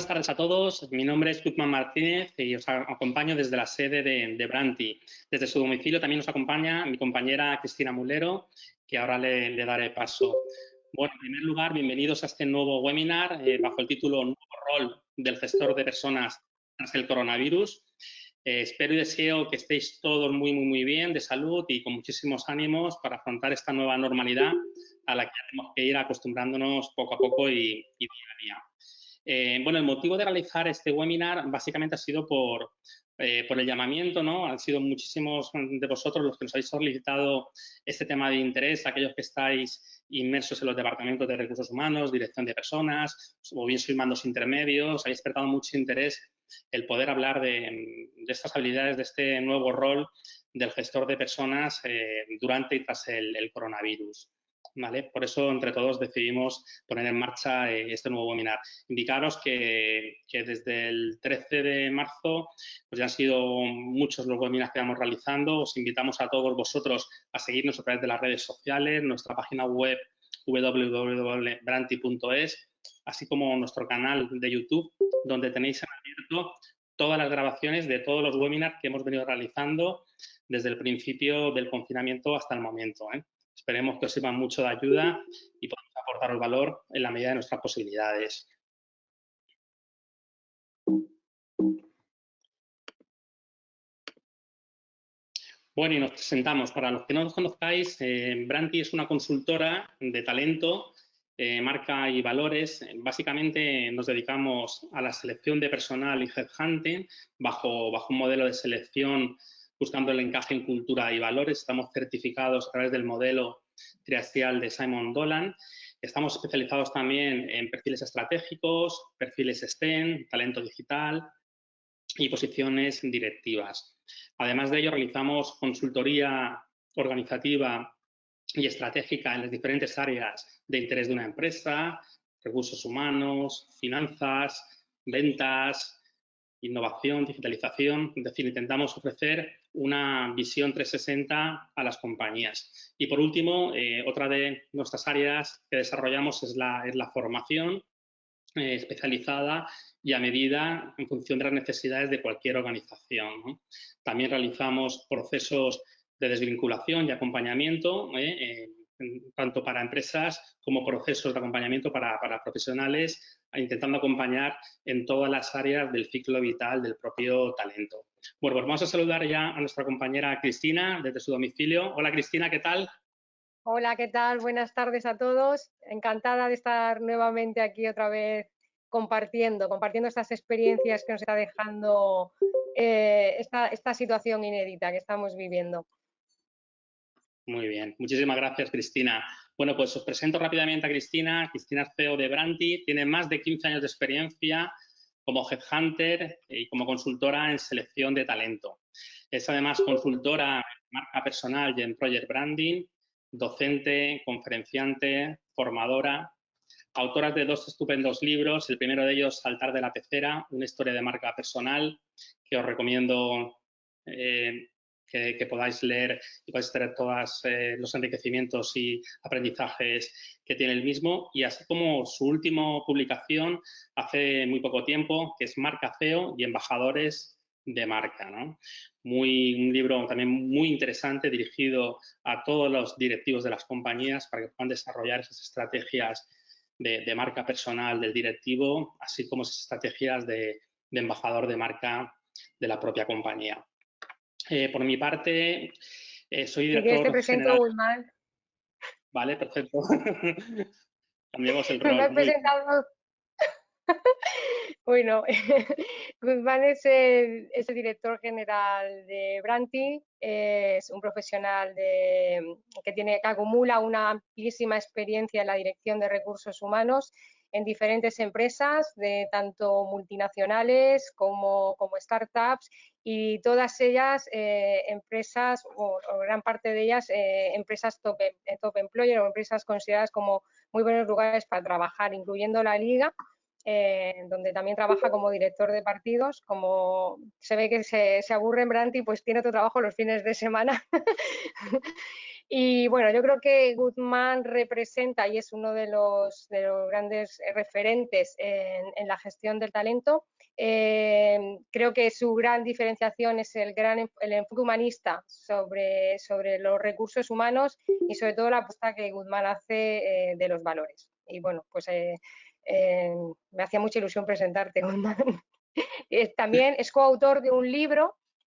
buenas tardes a todos. Mi nombre es Guzmán Martínez y os acompaño desde la sede de Branti. Desde su domicilio también nos acompaña mi compañera Cristina Mulero, que ahora le daré paso. Bueno, en primer lugar, bienvenidos a este nuevo webinar bajo el título Nuevo rol del gestor de personas tras el coronavirus. Espero y deseo que estéis todos muy bien de salud y con muchísimos ánimos para afrontar esta nueva normalidad a la que tenemos que ir acostumbrándonos poco a poco y día a día. Bueno, el motivo de realizar este webinar básicamente ha sido por el llamamiento, ¿no? Han sido muchísimos de vosotros los que nos habéis solicitado este tema de interés, aquellos que estáis inmersos en los departamentos de recursos humanos, dirección de personas, o bien sois mandos intermedios, habéis despertado mucho interés el poder hablar de estas habilidades, de este nuevo rol del gestor de personas durante y tras el coronavirus. ¿Vale? Por eso, entre todos, decidimos poner en marcha este nuevo webinar. Indicaros que desde el 13 de marzo pues ya han sido muchos los webinars que vamos realizando. Os invitamos a todos vosotros a seguirnos a través de las redes sociales, nuestra página web www.branti.es, así como nuestro canal de YouTube, donde tenéis en abierto todas las grabaciones de todos los webinars que hemos venido realizando desde el principio del confinamiento hasta el momento. Esperemos que os sirvan mucho de ayuda y podamos aportaros valor en la medida de nuestras posibilidades. Bueno, y nos presentamos. Para los que no nos conozcáis, Branti es una consultora de talento, marca y valores. Básicamente nos dedicamos a la selección de personal y headhunting bajo un modelo de selección buscando el encaje en cultura y valores. Estamos certificados a través del modelo triaxial de Simon Dolan. Estamos especializados también en perfiles estratégicos, perfiles STEM, talento digital y posiciones directivas. Además de ello, realizamos consultoría organizativa y estratégica en las diferentes áreas de interés de una empresa, recursos humanos, finanzas, ventas, innovación, digitalización. Es decir, intentamos ofrecer una visión 360 a las compañías. Y por último, otra de nuestras áreas que desarrollamos es la formación especializada y a medida en función de las necesidades de cualquier organización, ¿no? También realizamos procesos de desvinculación y acompañamiento, tanto para empresas como procesos de acompañamiento para profesionales, intentando acompañar en todas las áreas del ciclo vital del propio talento. Bueno, pues vamos a saludar ya a nuestra compañera Cristina desde su domicilio. Hola Cristina, ¿qué tal? Hola, ¿qué tal? Buenas tardes a todos. Encantada de estar nuevamente aquí otra vez compartiendo estas experiencias que nos está dejando esta situación inédita que estamos viviendo. Muy bien, muchísimas gracias, Cristina. Bueno, pues os presento rápidamente a Cristina. Cristina es CEO de Branti, tiene más de 15 años de experiencia como headhunter y como consultora en selección de talento. Es además consultora en marca personal y en project branding, docente, conferenciante, formadora, autora de 2 estupendos libros. El primero de ellos, Saltar de la pecera, una historia de marca personal, que os recomiendo que podáis leer y podáis tener todos los enriquecimientos y aprendizajes que tiene el mismo. Y así como su última publicación hace muy poco tiempo, que es Marca CEO y Embajadores de Marca, ¿no? Un libro también muy interesante dirigido a todos los directivos de las compañías para que puedan desarrollar esas estrategias de marca personal del directivo, así como esas estrategias de embajador de marca de la propia compañía. Por mi parte, soy director te presento general. Guzmán. Vale, perfecto. Cambiamos el Me rol. has presentado. Bueno, Guzmán es el director general de Branti, es un profesional que acumula una amplísima experiencia en la dirección de recursos humanos en diferentes empresas, de tanto multinacionales como startups, y todas ellas empresas, o gran parte de ellas empresas top employer o empresas consideradas como muy buenos lugares para trabajar, incluyendo la Liga, donde también trabaja como director de partidos. Como se ve que se aburre en Branti, pues tiene otro trabajo los fines de semana. Y bueno, yo creo que Guzmán representa y es uno de los grandes referentes en la gestión del talento. Creo que su gran diferenciación es el enfoque humanista sobre los recursos humanos y sobre todo la apuesta que Guzmán hace de los valores. Y bueno, pues me hacía mucha ilusión presentarte, Guzmán. También es coautor de un libro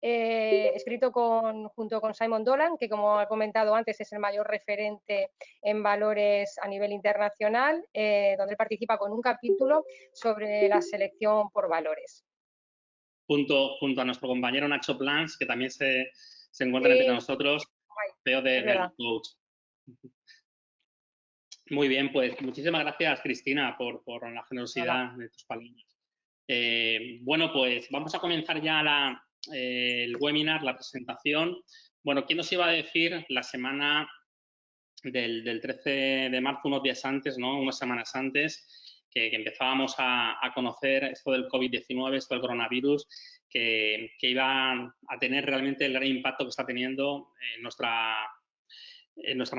escrito junto con Simon Dolan, que como ha comentado antes es el mayor referente en valores a nivel internacional, donde él participa con un capítulo sobre la selección por valores. Junto a nuestro compañero Nacho Plans, que también se encuentra entre nosotros, CEO de Coach. Muy bien, pues muchísimas gracias, Cristina, por la generosidad de tus palabras. Bueno, pues vamos a comenzar ya el webinar, la presentación. Bueno, ¿quién nos iba a decir la semana del 13 de marzo, unos días antes, ¿no? Unas semanas antes, que empezábamos a conocer esto del COVID-19, esto del coronavirus, que iba a tener realmente el gran impacto que está teniendo en nuestra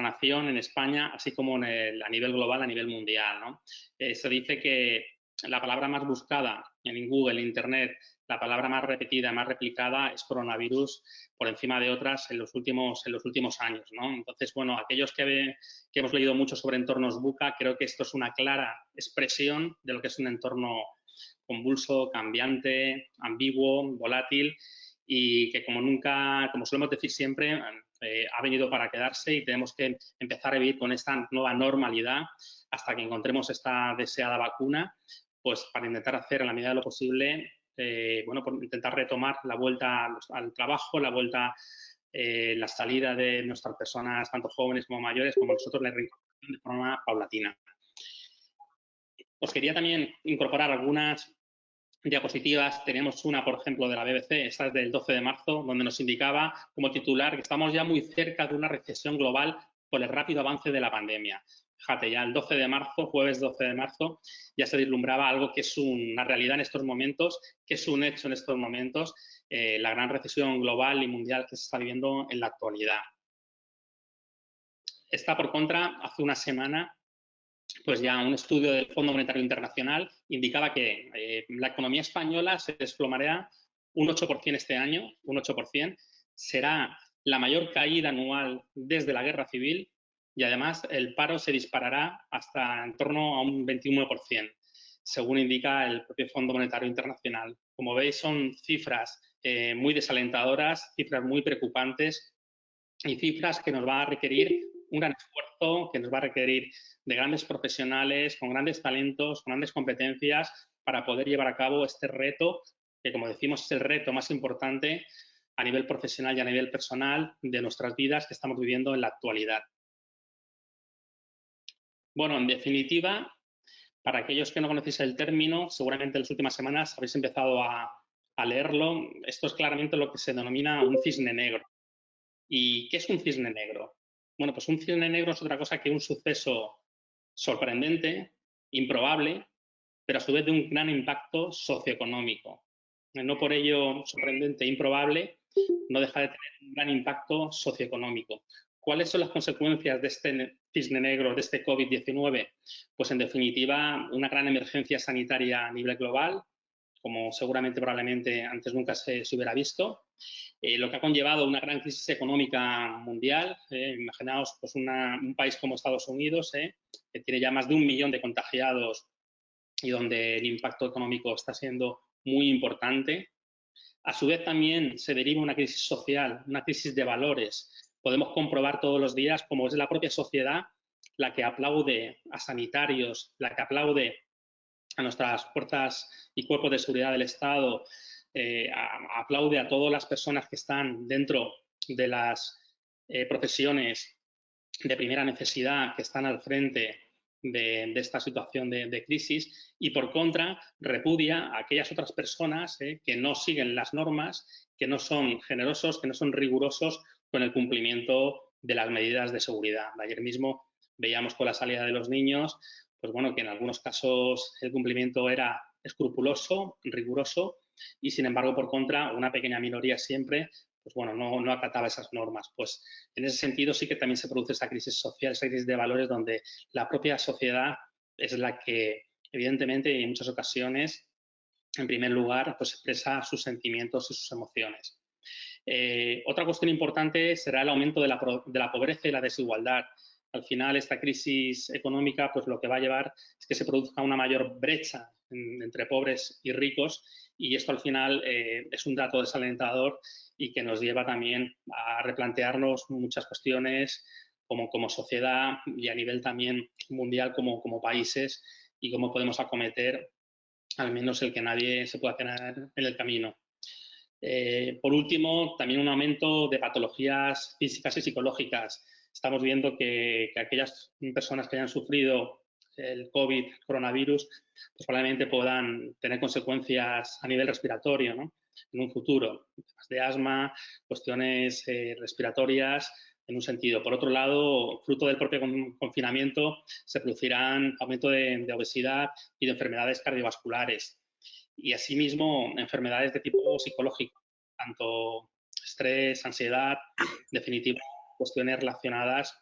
nación, en España, así como a nivel global, a nivel mundial, ¿no? Se dice que la palabra más buscada en Google, en Internet, la palabra más repetida, más replicada es coronavirus por encima de otras en los últimos años, ¿no? Entonces, bueno, aquellos que hemos leído mucho sobre entornos VUCA, creo que esto es una clara expresión de lo que es un entorno convulso, cambiante, ambiguo, volátil y que como solemos decir siempre, ha venido para quedarse y tenemos que empezar a vivir con esta nueva normalidad hasta que encontremos esta deseada vacuna, pues para intentar hacer en la medida de lo posible, bueno, por intentar retomar la vuelta al trabajo, la vuelta, la salida de nuestras personas, tanto jóvenes como mayores, como nosotros, la reincorporación de forma paulatina. Os quería también incorporar algunas diapositivas. Tenemos una, por ejemplo, de la BBC, esta es del 12 de marzo, donde nos indicaba como titular que estamos ya muy cerca de una recesión global por el rápido avance de la pandemia. Fíjate, ya el 12 de marzo, jueves 12 de marzo, ya se vislumbraba algo que es una realidad en estos momentos, que es un hecho en estos momentos, la gran recesión global y mundial que se está viviendo en la actualidad. Esta, por contra, hace una semana, pues ya un estudio del Fondo Monetario Internacional indicaba que la economía española se desplomará un 8% este año, un 8%. Será la mayor caída anual desde la Guerra Civil y además el paro se disparará hasta en torno a un 21%, según indica el propio Fondo Monetario Internacional. Como veis, son cifras muy desalentadoras, cifras muy preocupantes y cifras que nos va a requerir un gran esfuerzo, que nos va a requerir de grandes profesionales, con grandes talentos, con grandes competencias para poder llevar a cabo este reto, que como decimos es el reto más importante a nivel profesional y a nivel personal de nuestras vidas que estamos viviendo en la actualidad. Bueno, en definitiva, para aquellos que no conocéis el término, seguramente en las últimas semanas habéis empezado a leerlo. Esto es claramente lo que se denomina un cisne negro. ¿Y qué es un cisne negro? Bueno, pues un cisne negro es otra cosa que un suceso sorprendente, improbable, pero a su vez de un gran impacto socioeconómico. No por ello sorprendente e improbable, no deja de tener un gran impacto socioeconómico. ¿Cuáles son las consecuencias de este cisne negro, de este COVID-19? Pues en definitiva, una gran emergencia sanitaria a nivel global, como seguramente probablemente antes nunca se hubiera visto, lo que ha conllevado una gran crisis económica mundial. Imaginaos pues un país como Estados Unidos, que tiene ya más de 1 millón de contagiados y donde el impacto económico está siendo muy importante. A su vez también se deriva una crisis social, una crisis de valores. Podemos comprobar todos los días cómo es la propia sociedad la que aplaude a sanitarios, la que aplaude a nuestras fuerzas y cuerpos de seguridad del Estado, aplaude a todas las personas que están dentro de las profesiones de primera necesidad, que están al frente de esta situación de crisis, y por contra repudia a aquellas otras personas que no siguen las normas, que no son generosos, que no son rigurosos con el cumplimiento de las medidas de seguridad. Ayer mismo veíamos con la salida de los niños, pues bueno, que en algunos casos el cumplimiento era escrupuloso, riguroso, y sin embargo, por contra, una pequeña minoría siempre pues bueno, no acataba esas normas. Pues en ese sentido sí que también se produce esa crisis social, esa crisis de valores donde la propia sociedad es la que, evidentemente, y en muchas ocasiones, en primer lugar, pues expresa sus sentimientos y sus emociones. Otra cuestión importante será el aumento de la pobreza y la desigualdad. Al final, esta crisis económica, pues lo que va a llevar es que se produzca una mayor brecha entre pobres y ricos, y esto al final es un dato desalentador y que nos lleva también a replantearnos muchas cuestiones como sociedad y a nivel también mundial como países, y cómo podemos acometer al menos el que nadie se pueda quedar en el camino. Por último, también un aumento de patologías físicas y psicológicas. Estamos viendo que aquellas personas que hayan sufrido el COVID, el coronavirus, pues probablemente puedan tener consecuencias a nivel respiratorio, ¿no?, en un futuro, temas de asma, cuestiones respiratorias en un sentido. Por otro lado, fruto del propio confinamiento, se producirán aumento de obesidad y de enfermedades cardiovasculares. Y asimismo enfermedades de tipo psicológico, tanto estrés, ansiedad, en definitiva, cuestiones relacionadas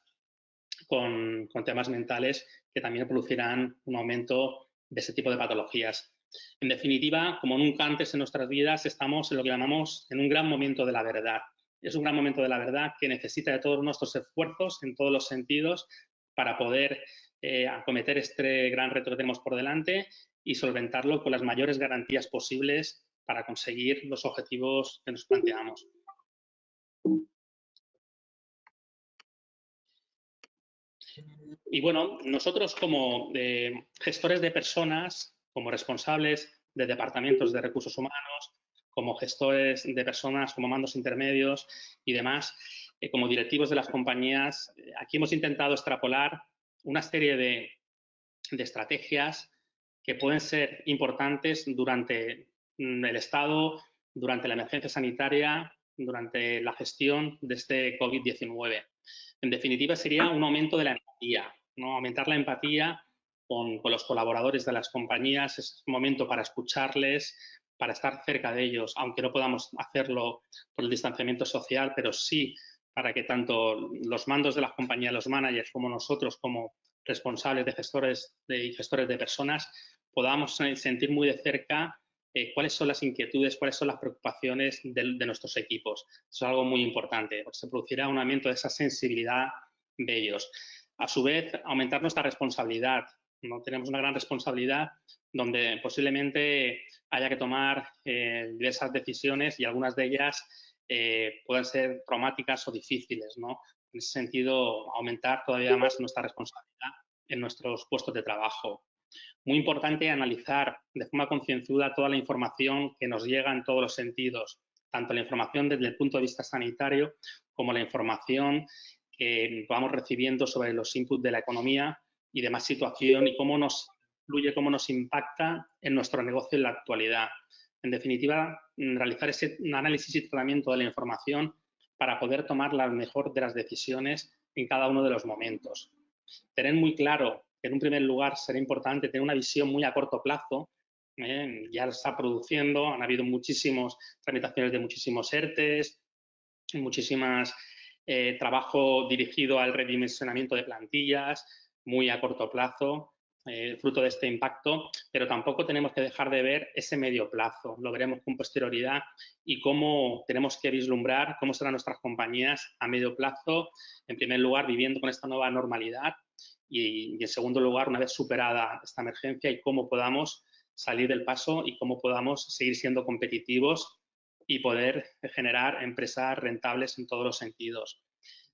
con temas mentales que también producirán un aumento de ese tipo de patologías. En definitiva, como nunca antes en nuestras vidas, estamos en lo que llamamos en un gran momento de la verdad. Es un gran momento de la verdad que necesita de todos nuestros esfuerzos en todos los sentidos para poder acometer este gran reto que tenemos por delante y solventarlo con las mayores garantías posibles para conseguir los objetivos que nos planteamos. Y bueno, nosotros como gestores de personas, como responsables de departamentos de recursos humanos, como gestores de personas, como mandos intermedios y demás, como directivos de las compañías, aquí hemos intentado extrapolar una serie de estrategias que pueden ser importantes durante el estado, durante la emergencia sanitaria, durante la gestión de este COVID-19. En definitiva, sería un aumento de la empatía, ¿no? Aumentar la empatía con los colaboradores de las compañías. Es un momento para escucharles, para estar cerca de ellos, aunque no podamos hacerlo por el distanciamiento social, pero sí para que tanto los mandos de las compañías, los managers, como nosotros, como responsables de gestores de personas, podamos sentir muy de cerca cuáles son las inquietudes, cuáles son las preocupaciones de nuestros equipos. Eso es algo muy importante, porque se producirá un aumento de esa sensibilidad de ellos. A su vez, aumentar nuestra responsabilidad, ¿no? Tenemos una gran responsabilidad donde posiblemente haya que tomar diversas decisiones y algunas de ellas puedan ser traumáticas o difíciles, ¿no? En ese sentido, aumentar todavía más nuestra responsabilidad en nuestros puestos de trabajo. Muy importante analizar de forma concienzuda toda la información que nos llega en todos los sentidos, tanto la información desde el punto de vista sanitario como la información que vamos recibiendo sobre los inputs de la economía y demás situación y cómo nos influye, cómo nos impacta en nuestro negocio en la actualidad. En definitiva, realizar ese análisis y tratamiento de la información para poder tomar la mejor de las decisiones en cada uno de los momentos. Tener muy claro que en un primer lugar será importante tener una visión muy a corto plazo. Ya lo está produciendo, han habido muchísimas tramitaciones de muchísimos ERTES, muchísimas trabajo dirigido al redimensionamiento de plantillas muy a corto plazo, fruto de este impacto, pero tampoco tenemos que dejar de ver ese medio plazo. Lo veremos con posterioridad y cómo tenemos que vislumbrar cómo serán nuestras compañías a medio plazo, en primer lugar, viviendo con esta nueva normalidad y en segundo lugar, una vez superada esta emergencia y cómo podamos salir del paso y cómo podamos seguir siendo competitivos y poder generar empresas rentables en todos los sentidos.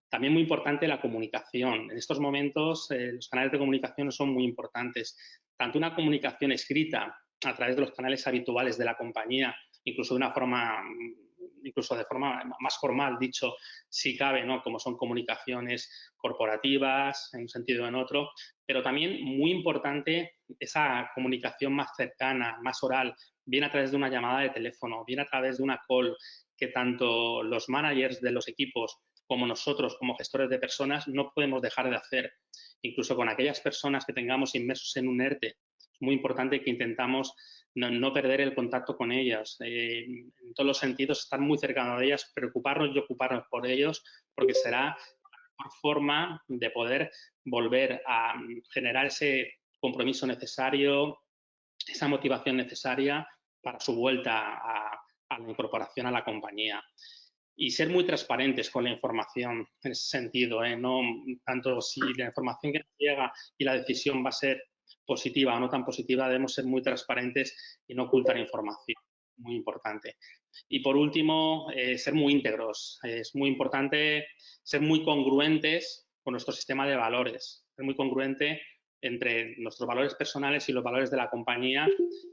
También muy importante la comunicación. En estos momentos los canales de comunicación son muy importantes. Tanto una comunicación escrita a través de los canales habituales de la compañía, incluso de forma más formal, dicho, si cabe, ¿no?, como son comunicaciones corporativas en un sentido o en otro, pero también muy importante esa comunicación más cercana, más oral, bien a través de una llamada de teléfono, bien a través de una call, que tanto los managers de los equipos como nosotros, como gestores de personas, no podemos dejar de hacer. Incluso con aquellas personas que tengamos inmersos en un ERTE, es muy importante que intentamos no perder el contacto con ellas, en todos los sentidos, estar muy cercano de ellas, preocuparnos y ocuparnos por ellos, porque será la mejor forma de poder volver a generar ese compromiso necesario, esa motivación necesaria para su vuelta a la incorporación a la compañía. Y ser muy transparentes con la información en ese sentido, no tanto si la información que nos llega y la decisión va a ser positiva o no tan positiva, debemos ser muy transparentes y no ocultar información, muy importante. Y por último, ser muy íntegros. Es muy importante ser muy congruentes con nuestro sistema de valores, ser muy congruente entre nuestros valores personales y los valores de la compañía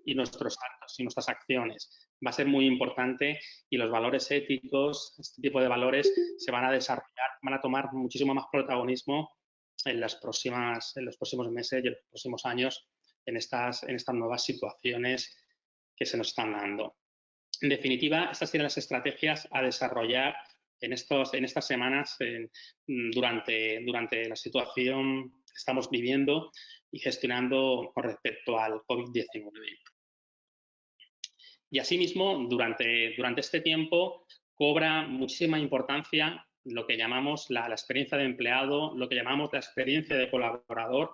y nuestros actos y nuestras acciones. Va a ser muy importante y los valores éticos, este tipo de valores, se van a desarrollar, van a tomar muchísimo más protagonismo en los próximos meses y en los próximos años en estas nuevas situaciones que se nos están dando. En definitiva, estas serían las estrategias a desarrollar en estas semanas durante la situación que estamos viviendo y gestionando con respecto al COVID-19. Y asimismo, durante este tiempo cobra muchísima importancia lo que llamamos la experiencia de empleado, lo que llamamos la experiencia de colaborador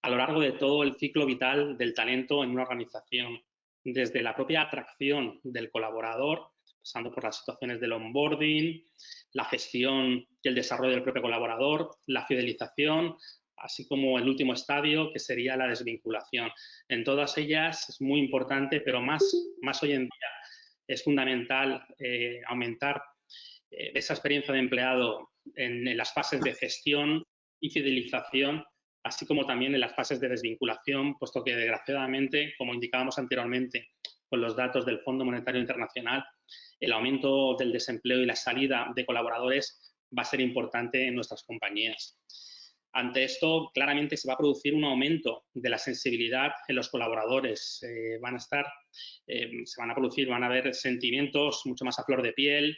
a lo largo de todo el ciclo vital del talento en una organización, desde la propia atracción del colaborador, pasando por las situaciones del onboarding, la gestión y el desarrollo del propio colaborador, la fidelización, así como el último estadio, que sería la desvinculación. En todas ellas es muy importante, pero más hoy en día es fundamental aumentar esa experiencia de empleado en las fases de gestión y fidelización, así como también en las fases de desvinculación, puesto que desgraciadamente, como indicábamos anteriormente con los datos del Fondo Monetario Internacional, el aumento del desempleo y la salida de colaboradores va a ser importante en nuestras compañías. Ante esto, claramente se va a producir un aumento de la sensibilidad en los colaboradores. Van a haber sentimientos mucho más a flor de piel,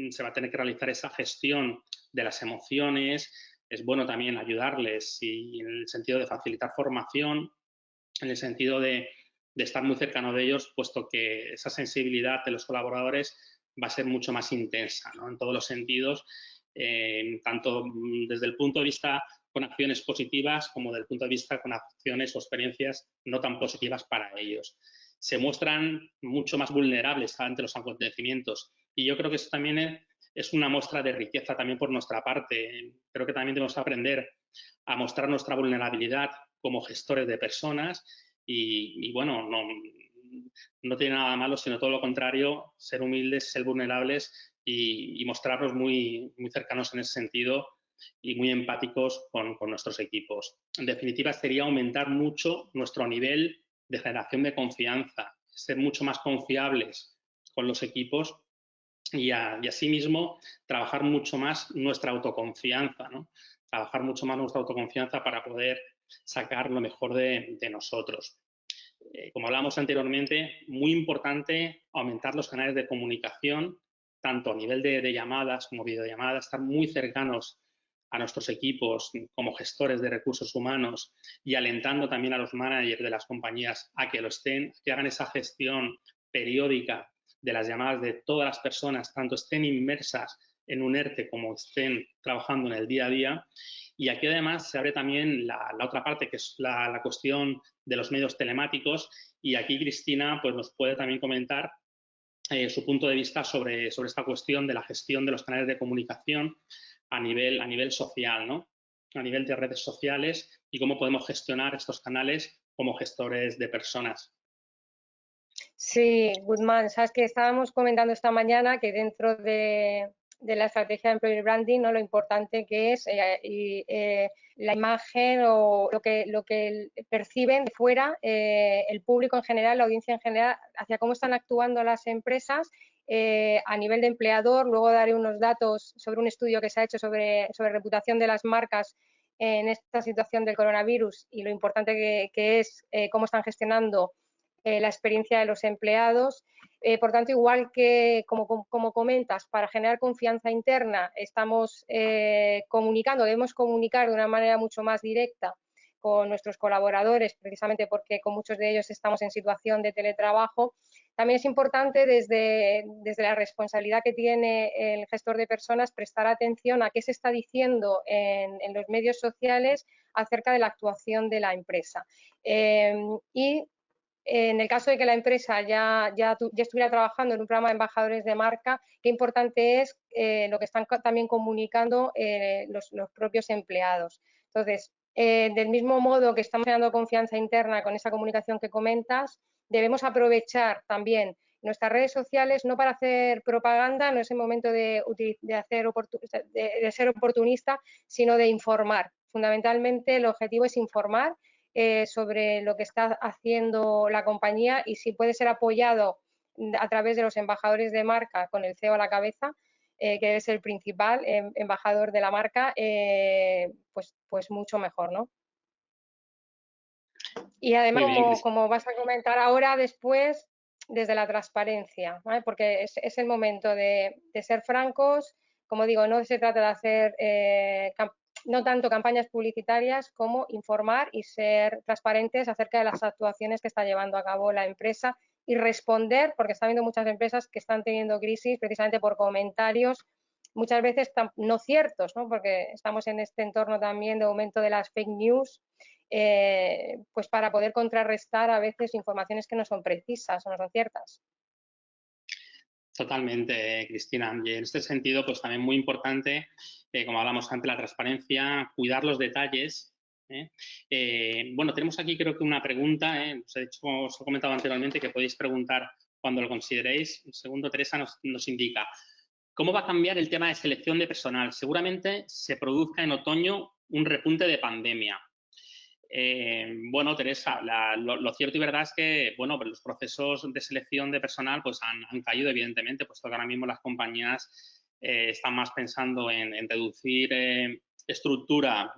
se va a tener que realizar esa gestión de las emociones. Es bueno también ayudarles y en el sentido de facilitar formación, en el sentido de estar muy cercano de ellos, puesto que esa sensibilidad de los colaboradores va a ser mucho más intensa, ¿no? En todos los sentidos, tanto desde el punto de vista con acciones positivas como desde el punto de vista con acciones o experiencias no tan positivas para ellos. Se muestran mucho más vulnerables ante los acontecimientos y yo creo que eso también es una muestra de riqueza también por nuestra parte. Creo que también debemos aprender a mostrar nuestra vulnerabilidad como gestores de personas y bueno, no tiene nada malo, sino todo lo contrario, ser humildes, ser vulnerables y mostrarnos muy cercanos en ese sentido y muy empáticos con nuestros equipos. En definitiva, sería aumentar mucho nuestro nivel de generación de confianza, ser mucho más confiables con los equipos y asimismo trabajar mucho más nuestra autoconfianza, ¿no? Trabajar mucho más nuestra autoconfianza para poder sacar lo mejor de nosotros. Como hablábamos anteriormente, muy importante aumentar los canales de comunicación, tanto a nivel de llamadas como videollamadas, estar muy cercanos a nuestros equipos como gestores de recursos humanos y alentando también a los managers de las compañías a que lo estén, que hagan esa gestión periódica de las llamadas de todas las personas, tanto estén inmersas en un ERTE como estén trabajando en el día a día. Y aquí además se abre también la otra parte, que es la cuestión de los medios telemáticos. Y aquí Cristina pues, nos puede también comentar su punto de vista sobre esta cuestión de la gestión de los canales de comunicación a nivel social, ¿no? A nivel de redes sociales y cómo podemos gestionar estos canales como gestores de personas. Sí, Guzmán, sabes que estábamos comentando esta mañana que dentro de la estrategia de Employer Branding, ¿no? Lo importante que es la imagen o lo que perciben de fuera el público en general, la audiencia en general, hacia cómo están actuando las empresas a nivel de empleador. Luego daré unos datos sobre un estudio que se ha hecho sobre reputación de las marcas en esta situación del coronavirus y lo importante que es cómo están gestionando la experiencia de los empleados. Por tanto, igual que como comentas, para generar confianza interna estamos debemos comunicar de una manera mucho más directa con nuestros colaboradores, precisamente porque con muchos de ellos estamos en situación de teletrabajo, también es importante desde la responsabilidad que tiene el gestor de personas prestar atención a qué se está diciendo en los medios sociales acerca de la actuación de la empresa. Y en el caso de que la empresa ya estuviera trabajando en un programa de embajadores de marca, qué importante es lo que están también comunicando los propios empleados. Entonces, del mismo modo que estamos generando confianza interna con esa comunicación que comentas, debemos aprovechar también nuestras redes sociales no para hacer propaganda, no es el momento de ser oportunista, sino de informar. Fundamentalmente el objetivo es informar sobre lo que está haciendo la compañía y si puede ser apoyado a través de los embajadores de marca con el CEO a la cabeza, que es el principal embajador de la marca, pues mucho mejor, ¿no? Y además, como vas a comentar ahora, después, desde la transparencia, ¿vale? Porque es el momento de ser francos. Como digo, no se trata de hacer no tanto campañas publicitarias como informar y ser transparentes acerca de las actuaciones que está llevando a cabo la empresa y responder, porque está habiendo muchas empresas que están teniendo crisis precisamente por comentarios muchas veces no ciertos, ¿no? Porque estamos en este entorno también de aumento de las fake news, pues para poder contrarrestar a veces informaciones que no son precisas o no son ciertas. Totalmente, Cristina. Y en este sentido, pues también muy importante, como hablamos antes, la transparencia, cuidar los detalles. Bueno, tenemos aquí creo que una pregunta, os he comentado anteriormente que podéis preguntar cuando lo consideréis. Un segundo, Teresa nos indica, ¿cómo va a cambiar el tema de selección de personal? Seguramente se produzca en otoño un repunte de pandemia. Bueno, Teresa, lo cierto y verdad es que bueno, pues los procesos de selección de personal pues han caído, evidentemente, puesto que ahora mismo las compañías están más pensando en reducir estructura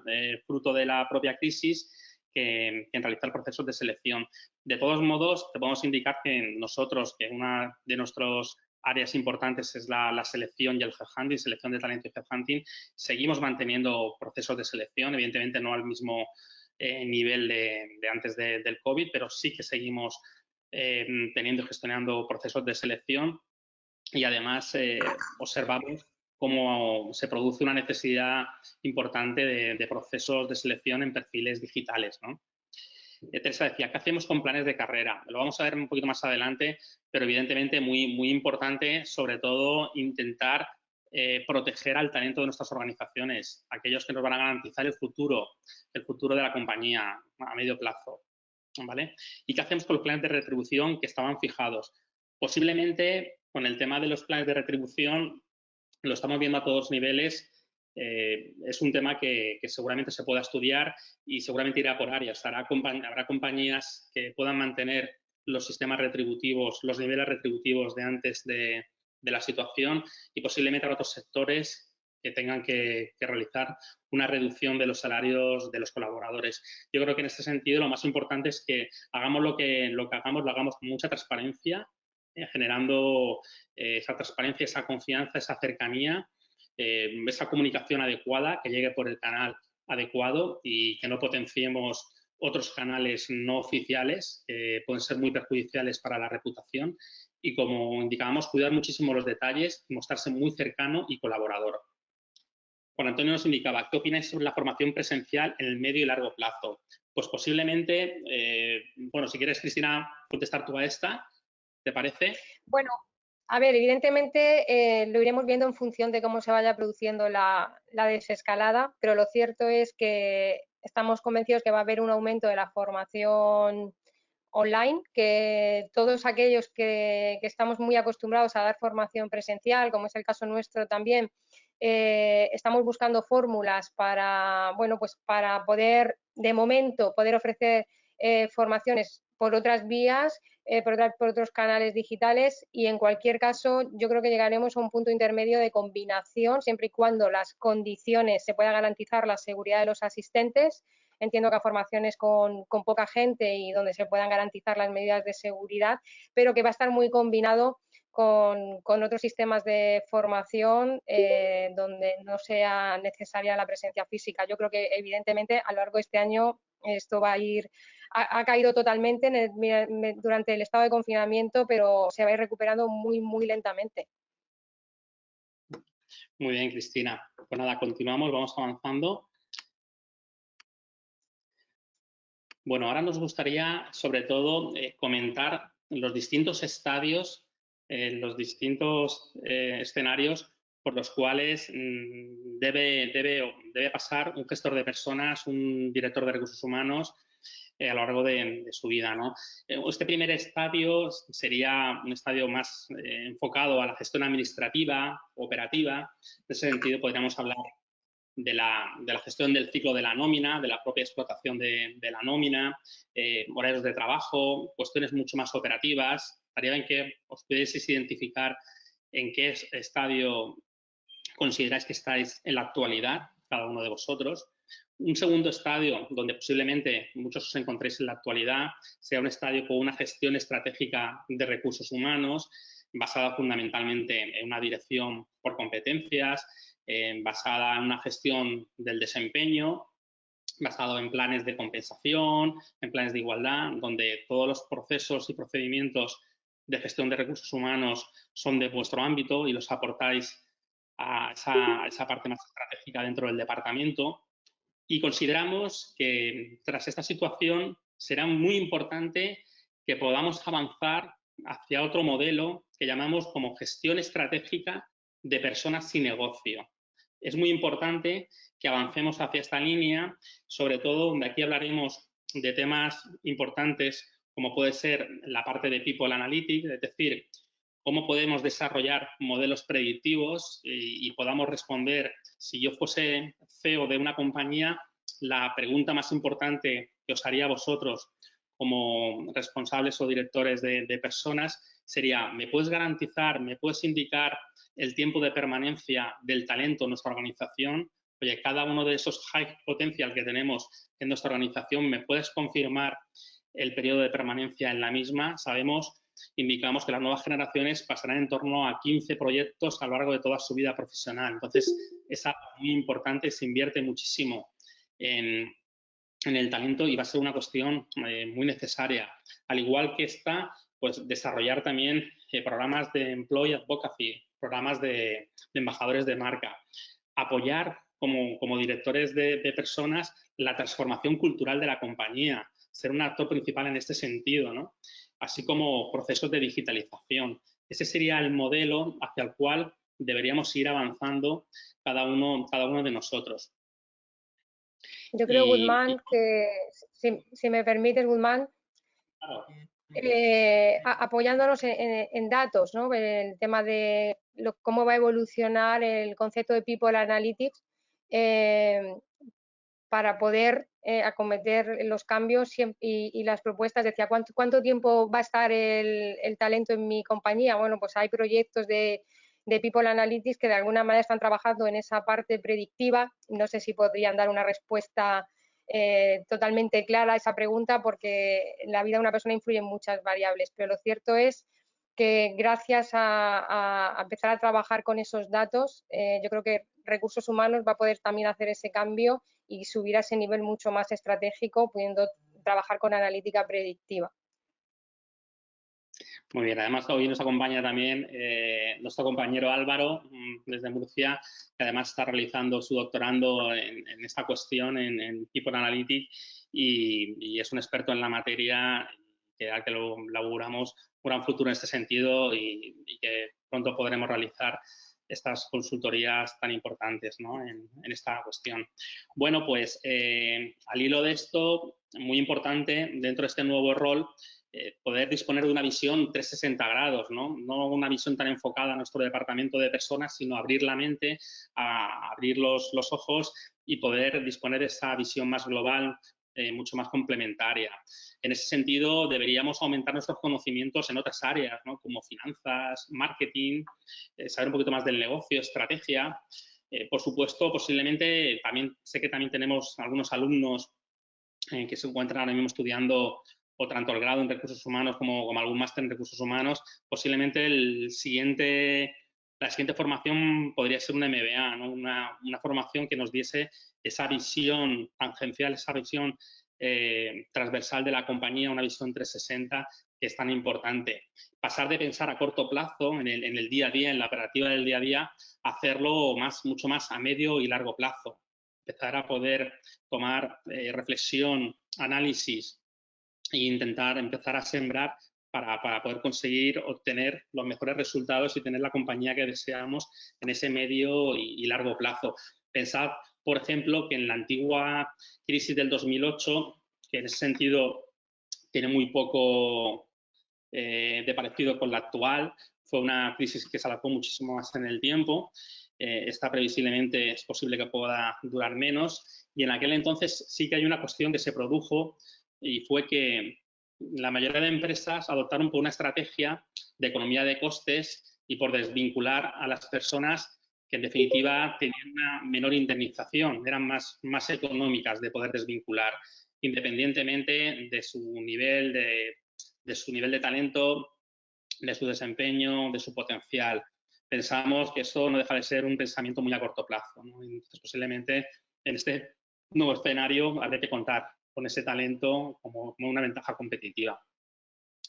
fruto de la propia crisis que en realizar procesos de selección. De todos modos, te podemos indicar que nosotros, que una de nuestros áreas importantes es la selección y el headhunting, selección de talento y headhunting, seguimos manteniendo procesos de selección, evidentemente no al mismo nivel de antes del COVID, pero sí que seguimos gestionando procesos de selección y además observamos cómo se produce una necesidad importante de procesos de selección en perfiles digitales, ¿no? Teresa decía, ¿qué hacemos con planes de carrera? Lo vamos a ver un poquito más adelante, pero evidentemente muy importante, sobre todo, intentar proteger al talento de nuestras organizaciones, aquellos que nos van a garantizar el futuro de la compañía a medio plazo, ¿vale? ¿Y qué hacemos con los planes de retribución que estaban fijados? Posiblemente, con el tema de los planes de retribución, lo estamos viendo a todos los niveles. Es un tema que seguramente se pueda estudiar y seguramente irá por áreas. Habrá compañías que puedan mantener los sistemas retributivos, los niveles retributivos de antes de la situación y posiblemente habrá otros sectores que tengan que realizar una reducción de los salarios de los colaboradores. Yo creo que en este sentido lo más importante es que hagamos lo que hagamos, lo hagamos con mucha transparencia, generando esa transparencia, esa confianza, esa cercanía, esa comunicación adecuada, que llegue por el canal adecuado y que no potenciemos otros canales no oficiales que pueden ser muy perjudiciales para la reputación y, como indicábamos, cuidar muchísimo los detalles y mostrarse muy cercano y colaborador. Juan Antonio nos indicaba, ¿qué opináis sobre la formación presencial en el medio y largo plazo? Pues posiblemente, bueno, si quieres, Cristina, contestar tú a esta, ¿te parece? Bueno, a ver, evidentemente lo iremos viendo en función de cómo se vaya produciendo la desescalada, pero lo cierto es que estamos convencidos que va a haber un aumento de la formación online, que todos aquellos que estamos muy acostumbrados a dar formación presencial, como es el caso nuestro también, estamos buscando fórmulas para, bueno, pues para poder, de momento, poder ofrecer formaciones por otras vías, por otros canales digitales y en cualquier caso yo creo que llegaremos a un punto intermedio de combinación siempre y cuando las condiciones se pueda garantizar la seguridad de los asistentes. Entiendo que a formaciones con poca gente y donde se puedan garantizar las medidas de seguridad, pero que va a estar muy combinado con otros sistemas de formación donde no sea necesaria la presencia física. Yo creo que evidentemente a lo largo de este año esto va a ir, ha caído totalmente durante el estado de confinamiento, pero se va a ir recuperando muy, muy lentamente. Muy bien, Cristina. Pues nada, continuamos, vamos avanzando. Bueno, ahora nos gustaría, sobre todo, comentar los distintos estadios, los distintos escenarios por los cuales debe pasar un gestor de personas, un director de recursos humanos a lo largo de su vida, ¿no? Este primer estadio sería un estadio más enfocado a la gestión administrativa, operativa. En ese sentido, podríamos hablar de la gestión del ciclo de la nómina, de la propia explotación de la nómina, horarios de trabajo, cuestiones mucho más operativas. Estaría bien que os pudieseis identificar en qué estadio consideráis que estáis en la actualidad, cada uno de vosotros. Un segundo estadio, donde posiblemente muchos os encontréis en la actualidad, sea un estadio con una gestión estratégica de recursos humanos, basada fundamentalmente en una dirección por competencias, basada en una gestión del desempeño, basado en planes de compensación, en planes de igualdad, donde todos los procesos y procedimientos de gestión de recursos humanos son de vuestro ámbito y los aportáis a esa parte más estratégica dentro del departamento. Y consideramos que tras esta situación será muy importante que podamos avanzar hacia otro modelo que llamamos como gestión estratégica de personas y negocio. Es muy importante que avancemos hacia esta línea, sobre todo donde aquí hablaremos de temas importantes como puede ser la parte de People Analytics, es decir, cómo podemos desarrollar modelos predictivos y podamos responder. Si yo fuese CEO de una compañía, la pregunta más importante que os haría a vosotros como responsables o directores de personas sería, ¿me puedes garantizar, me puedes indicar el tiempo de permanencia del talento en nuestra organización? Oye, cada uno de esos high potential que tenemos en nuestra organización, ¿me puedes confirmar el periodo de permanencia en la misma? Indicamos que las nuevas generaciones pasarán en torno a 15 proyectos a lo largo de toda su vida profesional. Entonces, es algo muy importante, se invierte muchísimo en el talento y va a ser una cuestión muy necesaria. Al igual que está, pues desarrollar también programas de employee advocacy, programas de embajadores de marca, apoyar como directores de personas la transformación cultural de la compañía, ser un actor principal en este sentido, ¿no? Así como procesos de digitalización. Ese sería el modelo hacia el cual deberíamos ir avanzando cada uno de nosotros. Yo creo, Guzmán, que si me permites, Guzmán, claro. apoyándonos en datos, ¿no? El tema de cómo va a evolucionar el concepto de People Analytics para poder acometer los cambios y las propuestas. Decía, ¿cuánto tiempo va a estar el talento en mi compañía? Bueno, pues hay proyectos de People Analytics que de alguna manera están trabajando en esa parte predictiva. No sé si podrían dar una respuesta totalmente clara a esa pregunta, porque en la vida de una persona influyen muchas variables, pero lo cierto es que gracias a empezar a trabajar con esos datos, yo creo que recursos humanos va a poder también hacer ese cambio y subir a ese nivel mucho más estratégico, pudiendo trabajar con analítica predictiva. Muy bien, además hoy nos acompaña también nuestro compañero Álvaro desde Murcia, que además está realizando su doctorando en esta cuestión, en People Analytics, y es un experto en la materia, que lo auguramos un gran futuro en este sentido y que pronto podremos realizar estas consultorías tan importantes, ¿no? en esta cuestión. Bueno, pues al hilo de esto, muy importante dentro de este nuevo rol, poder disponer de una visión 360 grados, ¿no? No una visión tan enfocada a nuestro departamento de personas, sino abrir la mente, abrir los ojos y poder disponer de esa visión más global, mucho más complementaria. En ese sentido, deberíamos aumentar nuestros conocimientos en otras áreas, ¿no? Como finanzas, marketing, saber un poquito más del negocio, estrategia. Por supuesto, posiblemente, sé que también tenemos algunos alumnos que se encuentran ahora mismo estudiando o tanto el grado en recursos humanos como algún máster en recursos humanos. Posiblemente la siguiente formación podría ser una MBA, ¿no? Una formación que nos diese esa visión tangencial, esa visión transversal de la compañía, una visión 360 que es tan importante. Pasar de pensar a corto plazo, en el día a día, en la operativa del día a día, a hacerlo mucho más a medio y largo plazo. Empezar a poder tomar reflexión, análisis e intentar empezar a sembrar para poder conseguir obtener los mejores resultados y tener la compañía que deseamos en ese medio y largo plazo. Pensad, por ejemplo, que en la antigua crisis del 2008, que en ese sentido tiene muy poco de parecido con la actual, fue una crisis que se alargó muchísimo más en el tiempo, esta previsiblemente es posible que pueda durar menos, y en aquel entonces sí que hay una cuestión que se produjo y fue que la mayoría de empresas adoptaron por una estrategia de economía de costes y por desvincular a las personas que en definitiva tenían una menor indemnización, eran más económicas de poder desvincular, independientemente de su nivel de talento, de su desempeño, de su potencial. Pensamos que eso no deja de ser un pensamiento muy a corto plazo, ¿no? Entonces, posiblemente en este nuevo escenario habrá que contar con ese talento como una ventaja competitiva.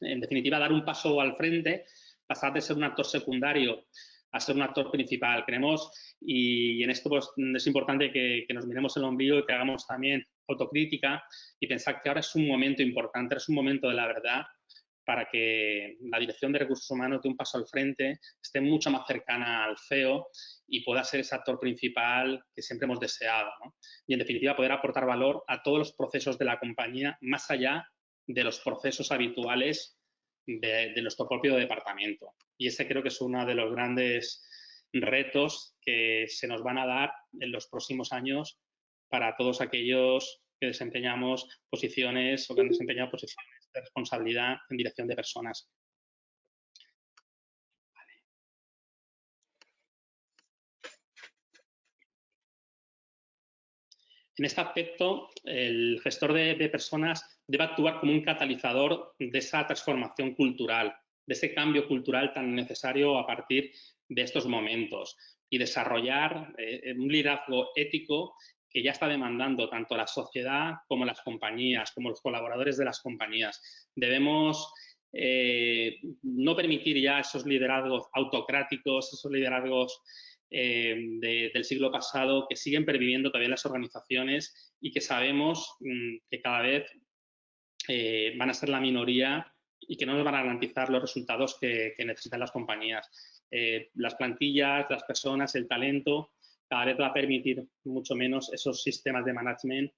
En definitiva, dar un paso al frente, pasar de ser un actor secundario a ser un actor principal. Creemos, y en esto pues, es importante que nos miremos el ombligo y que hagamos también autocrítica y pensar que ahora es un momento importante, es un momento de la verdad para que la Dirección de Recursos Humanos dé un paso al frente, esté mucho más cercana al CEO y pueda ser ese actor principal que siempre hemos deseado, ¿no? Y, en definitiva, poder aportar valor a todos los procesos de la compañía, más allá de los procesos habituales de nuestro propio departamento. Y ese creo que es uno de los grandes retos que se nos van a dar en los próximos años para todos aquellos que desempeñamos posiciones o que han desempeñado posiciones de responsabilidad en dirección de personas. Vale. En este aspecto, el gestor de personas debe actuar como un catalizador de esa transformación cultural, de ese cambio cultural tan necesario a partir de estos momentos y desarrollar un liderazgo ético que ya está demandando tanto la sociedad como las compañías, como los colaboradores de las compañías. Debemos no permitir ya esos liderazgos autocráticos, esos liderazgos del siglo pasado que siguen perviviendo todavía en las organizaciones y que sabemos que cada vez van a ser la minoría y que no nos van a garantizar los resultados que necesitan las compañías. Las plantillas, las personas, el talento, cada vez va a permitir mucho menos esos sistemas de management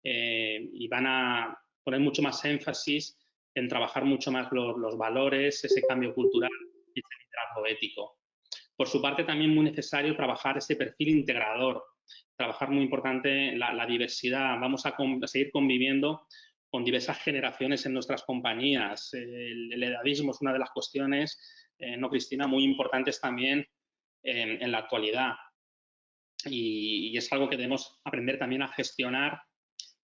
y van a poner mucho más énfasis en trabajar mucho más los valores, ese cambio cultural y ese liderazgo ético. Por su parte, también muy necesario trabajar ese perfil integrador, trabajar muy importante la diversidad. Vamos a seguir conviviendo con diversas generaciones en nuestras compañías. El edadismo es una de las cuestiones, ¿no, Cristina?, muy importantes también en la actualidad. Y es algo que debemos aprender también a gestionar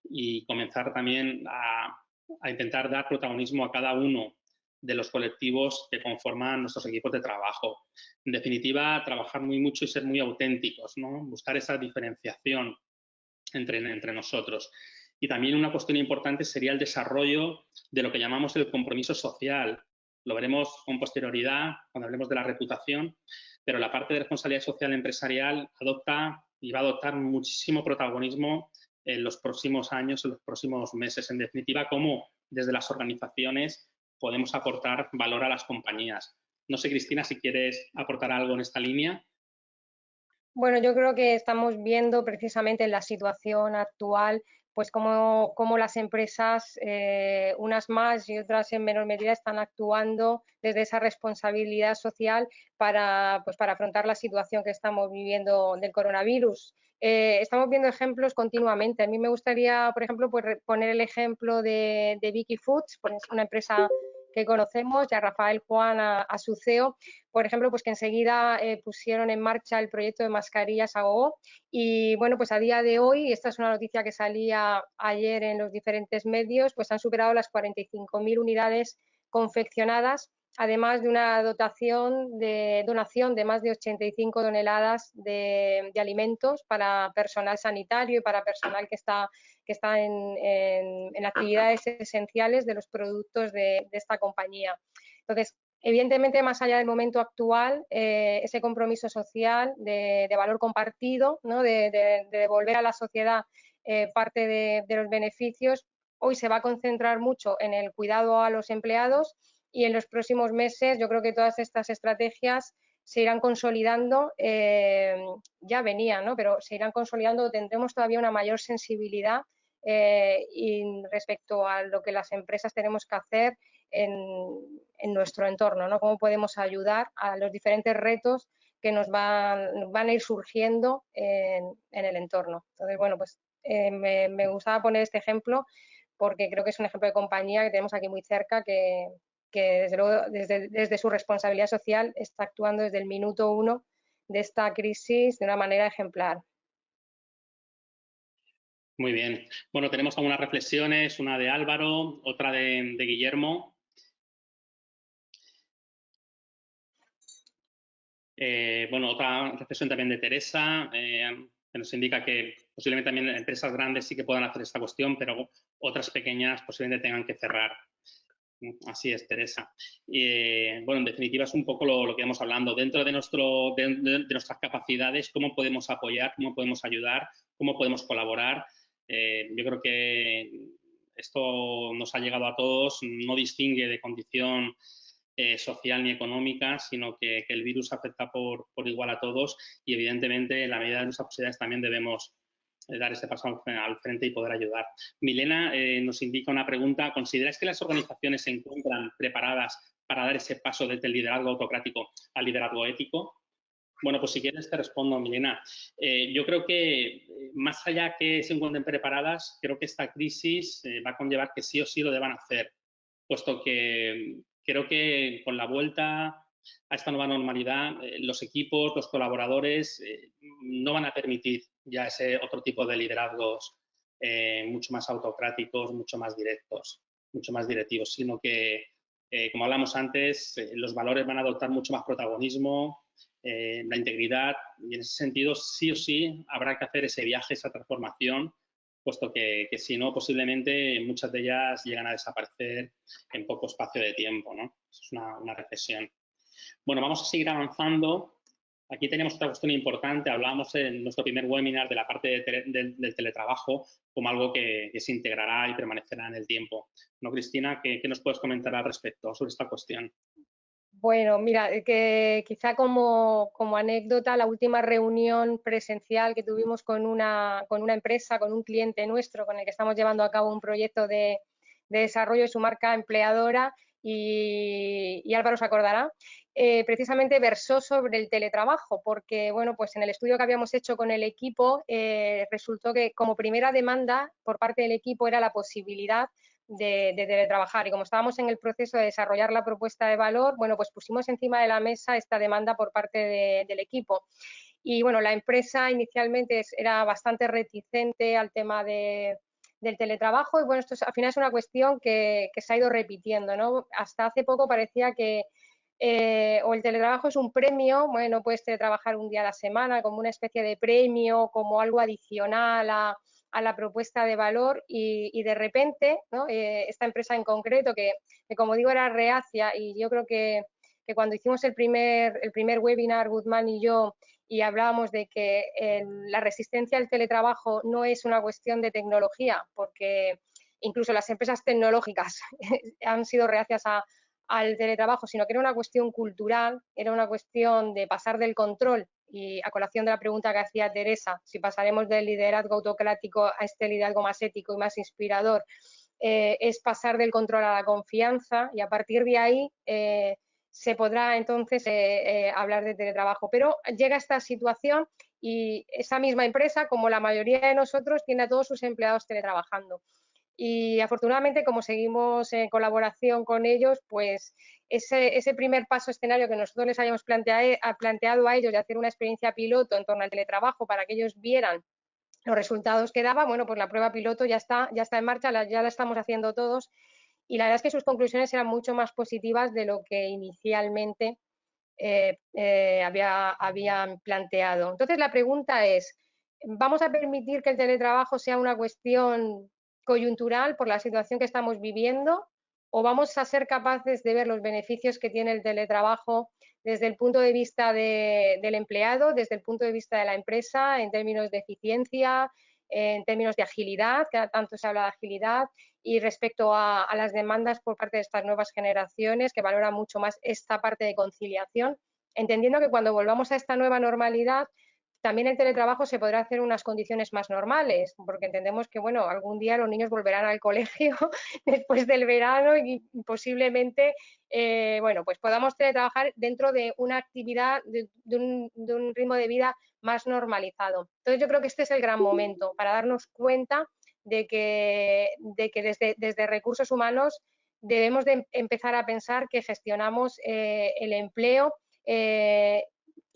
y comenzar también a intentar dar protagonismo a cada uno de los colectivos que conforman nuestros equipos de trabajo. En definitiva, trabajar mucho y ser muy auténticos, ¿no? Buscar esa diferenciación entre nosotros. Y también una cuestión importante sería el desarrollo de lo que llamamos el compromiso social. Lo veremos con posterioridad cuando hablemos de la reputación, pero la parte de responsabilidad social empresarial adopta y va a adoptar muchísimo protagonismo en los próximos años, en los próximos meses. En definitiva, cómo desde las organizaciones podemos aportar valor a las compañías. No sé, Cristina, si quieres aportar algo en esta línea. Bueno, yo creo que estamos viendo precisamente en la situación actual, pues cómo las empresas, unas más y otras en menor medida, están actuando desde esa responsabilidad social para afrontar la situación que estamos viviendo del coronavirus. Estamos viendo ejemplos continuamente. A mí me gustaría, por ejemplo, pues poner el ejemplo de Vicky Foods, pues una empresa que conocemos, y a Rafael Juan, a su CEO, por ejemplo, pues que enseguida pusieron en marcha el proyecto de mascarillas a gogo y bueno, pues a día de hoy, esta es una noticia que salía ayer en los diferentes medios, pues han superado las 45.000 unidades confeccionadas además de una donación de más de 85 toneladas de alimentos para personal sanitario y para personal que está en actividades esenciales de los productos de esta compañía. Entonces, evidentemente, más allá del momento actual, ese compromiso social de valor compartido, ¿no? de devolver a la sociedad parte de los beneficios, hoy se va a concentrar mucho en el cuidado a los empleados y en los próximos meses yo creo que todas estas estrategias se irán consolidando, ya venían, ¿no? Pero se irán consolidando, tendremos todavía una mayor sensibilidad y respecto a lo que las empresas tenemos que hacer en nuestro entorno, ¿no? Cómo podemos ayudar a los diferentes retos que nos van a ir surgiendo en el entorno. Entonces, bueno, pues me gustaba poner este ejemplo porque creo que es un ejemplo de compañía que tenemos aquí muy cerca que desde luego desde su responsabilidad social está actuando desde el minuto 1 de esta crisis de una manera ejemplar. Muy bien. Bueno, tenemos algunas reflexiones, una de Álvaro, otra de Guillermo. Bueno, otra reflexión también de Teresa, que nos indica que posiblemente también empresas grandes sí que puedan hacer esta cuestión, pero otras pequeñas posiblemente tengan que cerrar. Así es, Teresa. Bueno, en definitiva es un poco lo que vamos hablando. Dentro de nuestras capacidades, ¿cómo podemos apoyar? ¿Cómo podemos ayudar? ¿Cómo podemos colaborar? Yo creo que esto nos ha llegado a todos, no distingue de condición social ni económica, sino que el virus afecta por igual a todos y evidentemente en la medida de nuestras posibilidades también debemos dar ese paso al frente y poder ayudar. Milena nos indica una pregunta. ¿Consideráis que las organizaciones se encuentran preparadas para dar ese paso desde el liderazgo autocrático al liderazgo ético? Bueno, pues si quieres te respondo, Milena. Yo creo que más allá que se encuentren preparadas, creo que esta crisis va a conllevar que sí o sí lo deban hacer, puesto que creo que con la vuelta a esta nueva normalidad, los equipos, los colaboradores no van a permitir ya ese otro tipo de liderazgos mucho más autocráticos, mucho más directos, mucho más directivos, sino que, como hablamos antes, los valores van a adoptar mucho más protagonismo, la integridad, y en ese sentido sí o sí habrá que hacer ese viaje, esa transformación, puesto que si no, posiblemente muchas de ellas llegan a desaparecer en poco espacio de tiempo, ¿no? Es una reflexión. Bueno, vamos a seguir avanzando. Aquí tenemos otra cuestión importante. Hablábamos en nuestro primer webinar de la parte del teletrabajo como algo que se integrará y permanecerá en el tiempo. ¿No, Cristina? ¿Qué nos puedes comentar al respecto sobre esta cuestión? Bueno, mira, que quizá como anécdota, la última reunión presencial que tuvimos con una empresa, con un cliente nuestro, con el que estamos llevando a cabo un proyecto de desarrollo de su marca empleadora, y Álvaro se acordará, precisamente versó sobre el teletrabajo, porque bueno, pues en el estudio que habíamos hecho con el equipo resultó que como primera demanda por parte del equipo era la posibilidad de teletrabajar, y como estábamos en el proceso de desarrollar la propuesta de valor, bueno, pues pusimos encima de la mesa esta demanda por parte del equipo. Y bueno, la empresa inicialmente era bastante reticente al tema del teletrabajo, y bueno, esto al final es una cuestión que se ha ido repitiendo, ¿no? Hasta hace poco parecía que o el teletrabajo es un premio, bueno, puedes teletrabajar un día a la semana como una especie de premio, como algo adicional a la propuesta de valor, y de repente, ¿no? Esta empresa en concreto, que como digo era reacia, y yo creo que cuando hicimos el primer webinar, Guzmán y yo, y hablábamos de que la resistencia al teletrabajo no es una cuestión de tecnología, porque incluso las empresas tecnológicas han sido reacias al teletrabajo, sino que era una cuestión cultural, era una cuestión de pasar del control. Y a colación de la pregunta que hacía Teresa, si pasaremos del liderazgo autocrático a este liderazgo más ético y más inspirador, es pasar del control a la confianza, y a partir de ahí se podrá entonces hablar de teletrabajo. Pero llega esta situación y esa misma empresa, como la mayoría de nosotros, tiene a todos sus empleados teletrabajando. Y afortunadamente, como seguimos en colaboración con ellos, pues ese primer paso escenario que nosotros les habíamos planteado a ellos de hacer una experiencia piloto en torno al teletrabajo para que ellos vieran los resultados que daba, bueno, pues la prueba piloto ya está en marcha, ya la estamos haciendo todos, y la verdad es que sus conclusiones eran mucho más positivas de lo que inicialmente habían planteado. Entonces, la pregunta es, ¿vamos a permitir que el teletrabajo sea una cuestión coyuntural por la situación que estamos viviendo? ¿O vamos a ser capaces de ver los beneficios que tiene el teletrabajo desde el punto de vista del empleado, desde el punto de vista de la empresa, en términos de eficiencia, en términos de agilidad, que tanto se habla de agilidad, y respecto a las demandas por parte de estas nuevas generaciones que valoran mucho más esta parte de conciliación, entendiendo que cuando volvamos a esta nueva normalidad también el teletrabajo se podrá hacer en unas condiciones más normales, porque entendemos que, bueno, algún día los niños volverán al colegio después del verano y posiblemente, bueno, pues podamos teletrabajar dentro de una actividad, de un ritmo de vida más normalizado. Entonces, yo creo que este es el gran momento para darnos cuenta de que desde recursos humanos debemos de empezar a pensar que gestionamos el empleo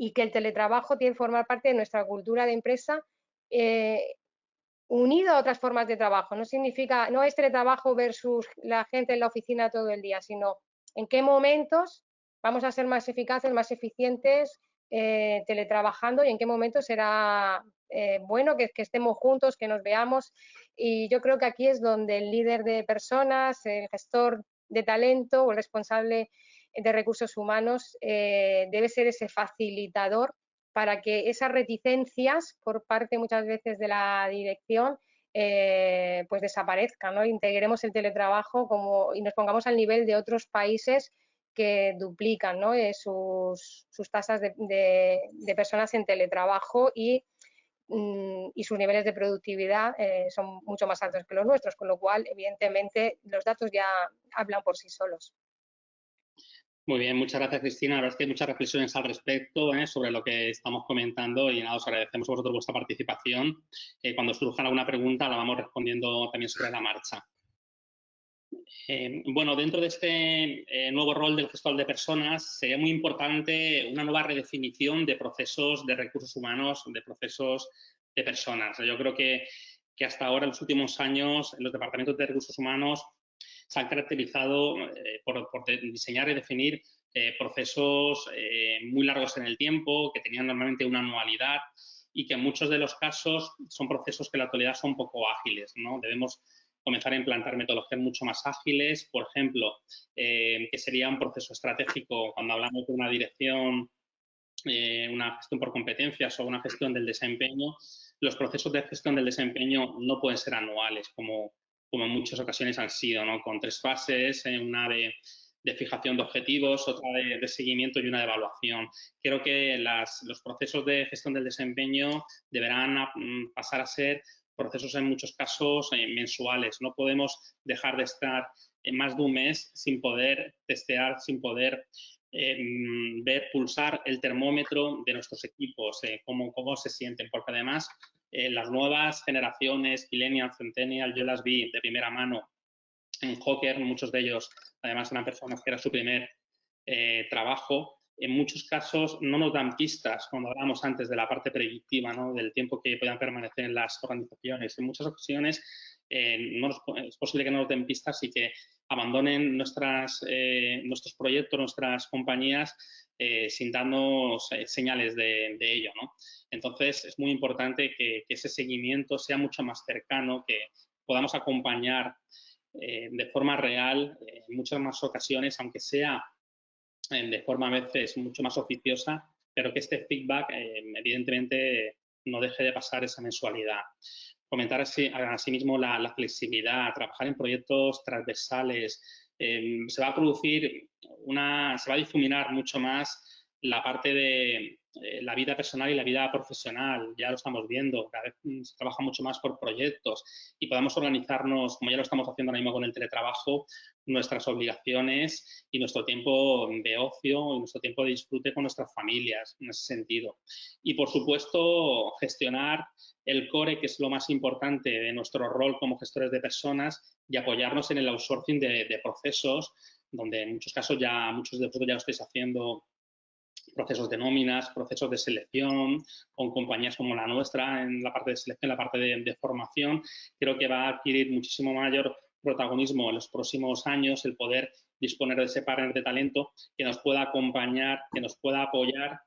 y que el teletrabajo tiene que formar parte de nuestra cultura de empresa unido a otras formas de trabajo. No significa, no es teletrabajo versus la gente en la oficina todo el día, sino en qué momentos vamos a ser más eficaces, más eficientes teletrabajando y en qué momentos será bueno que estemos juntos, que nos veamos. Y yo creo que aquí es donde el líder de personas, el gestor de talento o el responsable de recursos humanos debe ser ese facilitador para que esas reticencias por parte muchas veces de la dirección pues desaparezcan, ¿no? Integremos el teletrabajo y nos pongamos al nivel de otros países que duplican, ¿no? sus tasas de personas en teletrabajo y sus niveles de productividad son mucho más altos que los nuestros, con lo cual, evidentemente, los datos ya hablan por sí solos. Muy bien, muchas gracias, Cristina. La verdad es que hay muchas reflexiones al respecto sobre lo que estamos comentando y nada, os agradecemos a vosotros vuestra participación. Cuando surja alguna pregunta la vamos respondiendo también sobre la marcha. Bueno, dentro de este nuevo rol del gestor de personas sería muy importante una nueva redefinición de procesos de recursos humanos, de procesos de personas. Yo creo que hasta ahora, en los últimos años, en los departamentos de recursos humanos se han caracterizado por diseñar y definir procesos muy largos en el tiempo, que tenían normalmente una anualidad y que en muchos de los casos son procesos que en la actualidad son poco ágiles, ¿no? Debemos comenzar a implantar metodologías mucho más ágiles, por ejemplo, que sería un proceso estratégico cuando hablamos de una dirección, una gestión por competencias o una gestión del desempeño. Los procesos de gestión del desempeño no pueden ser anuales, como en muchas ocasiones han sido, ¿no? Con 3 fases, una de fijación de objetivos, otra de seguimiento y una de evaluación. Creo que los procesos de gestión del desempeño deberán pasar a ser procesos en muchos casos mensuales. No podemos dejar de estar más de un mes sin poder testear, sin poder pulsar el termómetro de nuestros equipos, cómo se sienten, porque además las nuevas generaciones, millennials, centennials, yo las vi de primera mano en Hawker, muchos de ellos además eran personas que era su primer trabajo. En muchos casos no nos dan pistas cuando hablamos antes de la parte predictiva, ¿no? Del tiempo que puedan permanecer en las organizaciones. En muchas ocasiones es posible que no nos den pistas y que abandonen nuestros proyectos, nuestras compañías, sin darnos señales de ello, ¿no? Entonces, es muy importante que ese seguimiento sea mucho más cercano, que podamos acompañar de forma real en muchas más ocasiones, aunque sea de forma a veces mucho más oficiosa, pero que este feedback evidentemente no deje de pasar esa mensualidad. Comentar asimismo la flexibilidad, trabajar en proyectos transversales. Se va a difuminar mucho más la parte de la vida personal y la vida profesional. Ya lo estamos viendo, cada vez se trabaja mucho más por proyectos y podamos organizarnos, como ya lo estamos haciendo ahora mismo con el teletrabajo, nuestras obligaciones y nuestro tiempo de ocio y nuestro tiempo de disfrute con nuestras familias, en ese sentido. Y, por supuesto, gestionar el core, que es lo más importante de nuestro rol como gestores de personas, y apoyarnos en el outsourcing de procesos, donde en muchos casos muchos de vosotros ya lo estáis haciendo, procesos de nóminas, procesos de selección, con compañías como la nuestra en la parte de selección, la parte de formación. Creo que va a adquirir muchísimo mayor protagonismo en los próximos años, el poder disponer de ese partner de talento que nos pueda acompañar, que nos pueda apoyar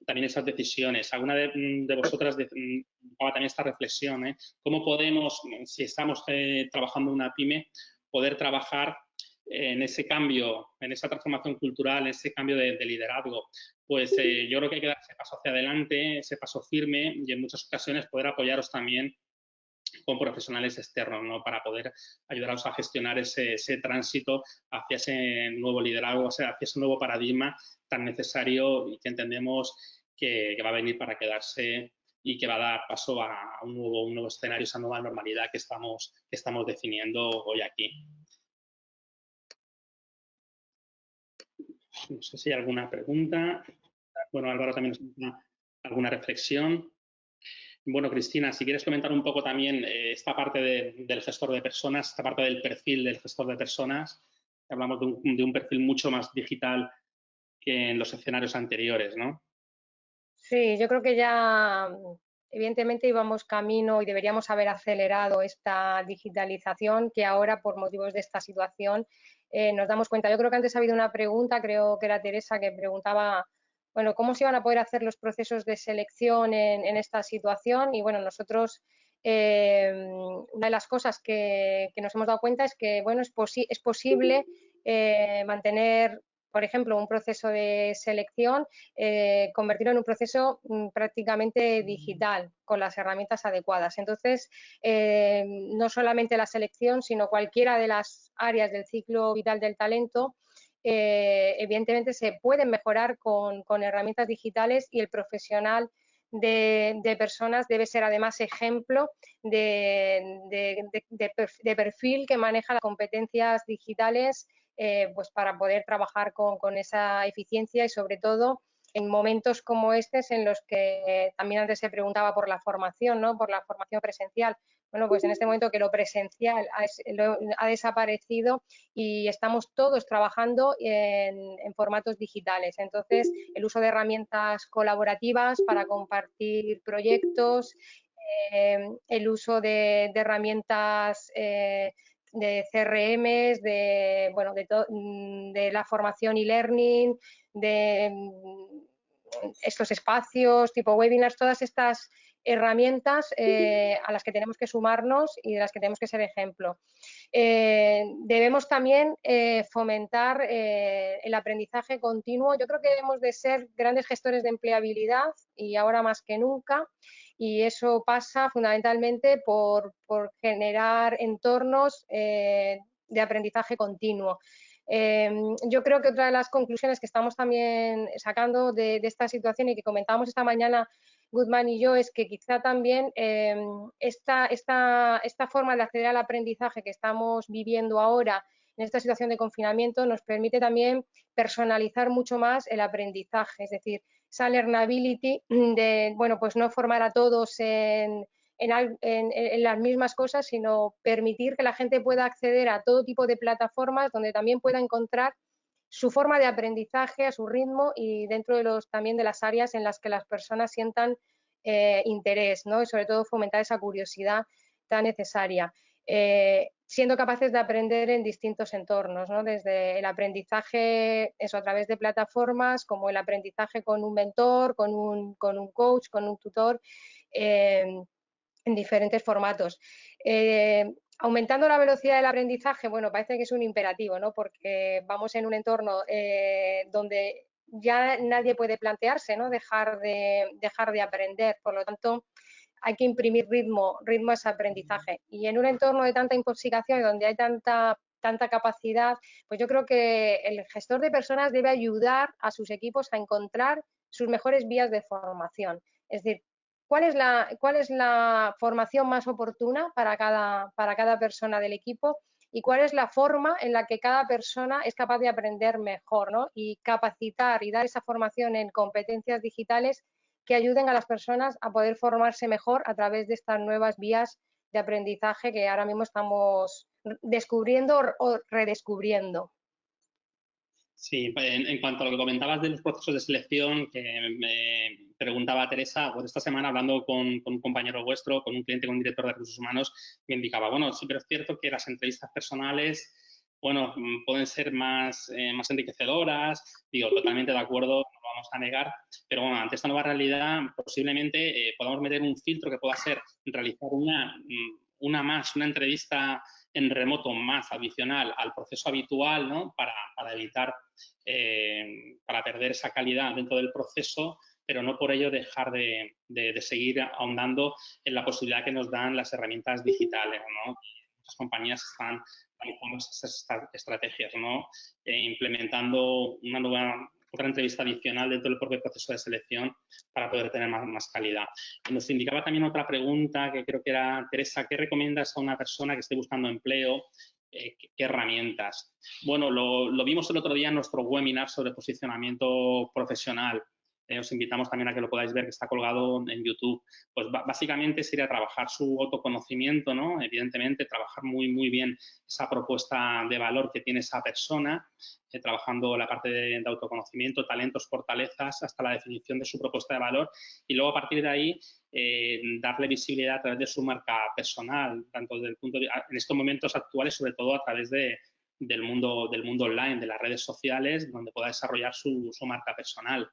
también esas decisiones. Alguna de vosotras daba también esta reflexión, ¿eh? ¿Cómo podemos, si estamos trabajando en una pyme, poder trabajar en ese cambio, en esa transformación cultural, en ese cambio de liderazgo? Pues yo creo que hay que dar ese paso hacia adelante, ese paso firme y en muchas ocasiones poder apoyaros también con profesionales externos, ¿no? Para poder ayudaros a gestionar ese tránsito hacia ese nuevo liderazgo, hacia ese nuevo paradigma tan necesario y que entendemos que va a venir para quedarse y que va a dar paso a un nuevo escenario, esa nueva normalidad que estamos definiendo hoy aquí. No sé si hay alguna pregunta. Bueno, Álvaro también nos da alguna reflexión. Bueno, Cristina, si quieres comentar un poco también esta parte del gestor de personas, esta parte del perfil del gestor de personas. Hablamos de un perfil mucho más digital que en los escenarios anteriores, ¿no? Sí, yo creo que ya evidentemente íbamos camino y deberíamos haber acelerado esta digitalización que ahora por motivos de esta situación nos damos cuenta. Yo creo que antes ha habido una pregunta, creo que era Teresa, que preguntaba, bueno, ¿cómo se iban a poder hacer los procesos de selección en esta situación? Y bueno, nosotros, una de las cosas que nos hemos dado cuenta es que, bueno, es posible mantener, por ejemplo, un proceso de selección, convertirlo en un proceso prácticamente digital, con las herramientas adecuadas. Entonces, no solamente la selección, sino cualquiera de las áreas del ciclo vital del talento, evidentemente se pueden mejorar con herramientas digitales y el profesional de personas debe ser además ejemplo de perfil que maneja las competencias digitales pues para poder trabajar con esa eficiencia y sobre todo en momentos como estos en los que también antes se preguntaba por la formación, ¿no? Por la formación presencial. Bueno, pues en este momento que lo presencial ha desaparecido y estamos todos trabajando en formatos digitales. Entonces, el uso de herramientas colaborativas para compartir proyectos, el uso de herramientas de CRMs, de la formación y learning, de estos espacios tipo webinars, todas estas herramientas a las que tenemos que sumarnos y de las que tenemos que ser ejemplo. Debemos también fomentar el aprendizaje continuo. Yo creo que debemos de ser grandes gestores de empleabilidad y ahora más que nunca. Y eso pasa fundamentalmente por generar entornos de aprendizaje continuo. Yo creo que otra de las conclusiones que estamos también sacando de esta situación y que comentábamos esta mañana Goodman y yo es que quizá también esta forma de acceder al aprendizaje que estamos viviendo ahora en esta situación de confinamiento nos permite también personalizar mucho más el aprendizaje, es decir, esa learnability de, bueno, pues no formar a todos en las mismas cosas, sino permitir que la gente pueda acceder a todo tipo de plataformas donde también pueda encontrar su forma de aprendizaje a su ritmo y dentro de también de las áreas en las que las personas sientan interés, ¿no? Y sobre todo fomentar esa curiosidad tan necesaria. Siendo capaces de aprender en distintos entornos, ¿no? Desde el aprendizaje eso, a través de plataformas, como el aprendizaje con un mentor, con un coach, con un tutor, en diferentes formatos. Aumentando la velocidad del aprendizaje, bueno, parece que es un imperativo, ¿no? Porque vamos en un entorno donde ya nadie puede plantearse, ¿no? Dejar de aprender. Por lo tanto, hay que imprimir ritmo a ese aprendizaje. Y en un entorno de tanta intoxicación y donde hay tanta capacidad, pues yo creo que el gestor de personas debe ayudar a sus equipos a encontrar sus mejores vías de formación. Es decir, ¿cuál es la formación más oportuna para cada persona del equipo? Y cuál es la forma en la que cada persona es capaz de aprender mejor, ¿no? Y capacitar y dar esa formación en competencias digitales que ayuden a las personas a poder formarse mejor a través de estas nuevas vías de aprendizaje que ahora mismo estamos descubriendo o redescubriendo. Sí, en cuanto a lo que comentabas de los procesos de selección, que me preguntaba Teresa, pues esta semana hablando con un compañero vuestro, con un cliente, con un director de recursos humanos, me indicaba, bueno, sí, pero es cierto que las entrevistas personales, bueno, pueden ser más enriquecedoras, digo, totalmente de acuerdo, no lo vamos a negar, pero bueno, ante esta nueva realidad, posiblemente podamos meter un filtro que pueda ser realizar una entrevista en remoto más adicional al proceso habitual, ¿no? Para evitar, para perder esa calidad dentro del proceso, pero no por ello dejar de seguir ahondando en la posibilidad que nos dan las herramientas digitales, ¿no? Muchas compañías están realizando esas estrategias, ¿no? Implementando otra entrevista adicional dentro del propio proceso de selección para poder tener más calidad. Y nos indicaba también otra pregunta que creo que era, Teresa, ¿qué recomiendas a una persona que esté buscando empleo? ¿Qué herramientas? Bueno, lo vimos el otro día en nuestro webinar sobre posicionamiento profesional. Os invitamos también a que lo podáis ver, que está colgado en YouTube. Pues básicamente sería trabajar su autoconocimiento, ¿no? Evidentemente, trabajar muy bien esa propuesta de valor que tiene esa persona, trabajando la parte de autoconocimiento, talentos, fortalezas, hasta la definición de su propuesta de valor y luego a partir de ahí darle visibilidad a través de su marca personal, tanto desde el punto de, en estos momentos actuales, sobre todo a través del mundo online, de las redes sociales, donde pueda desarrollar su marca personal.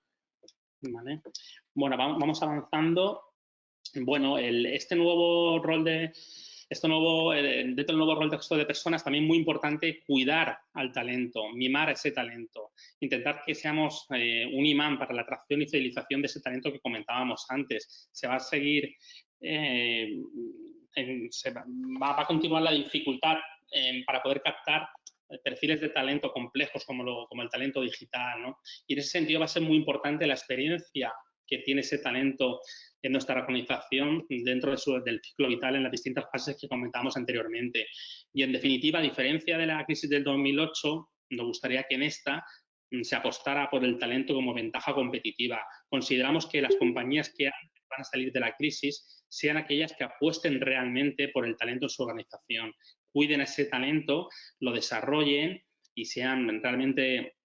¿Vale? Bueno, vamos avanzando. Bueno, dentro del nuevo rol de gestión de personas, también muy importante cuidar al talento, mimar ese talento, intentar que seamos un imán para la atracción y fidelización de ese talento que comentábamos antes. Se va a seguir, va a continuar la dificultad para poder captar perfiles de talento complejos como el talento digital, ¿no? Y en ese sentido va a ser muy importante la experiencia que tiene ese talento en nuestra organización dentro del ciclo vital en las distintas fases que comentábamos anteriormente. Y en definitiva, a diferencia de la crisis del 2008, nos gustaría que en esta se apostara por el talento como ventaja competitiva. Consideramos que las compañías que van a salir de la crisis sean aquellas que apuesten realmente por el talento en su organización, cuiden ese talento, lo desarrollen y sean realmente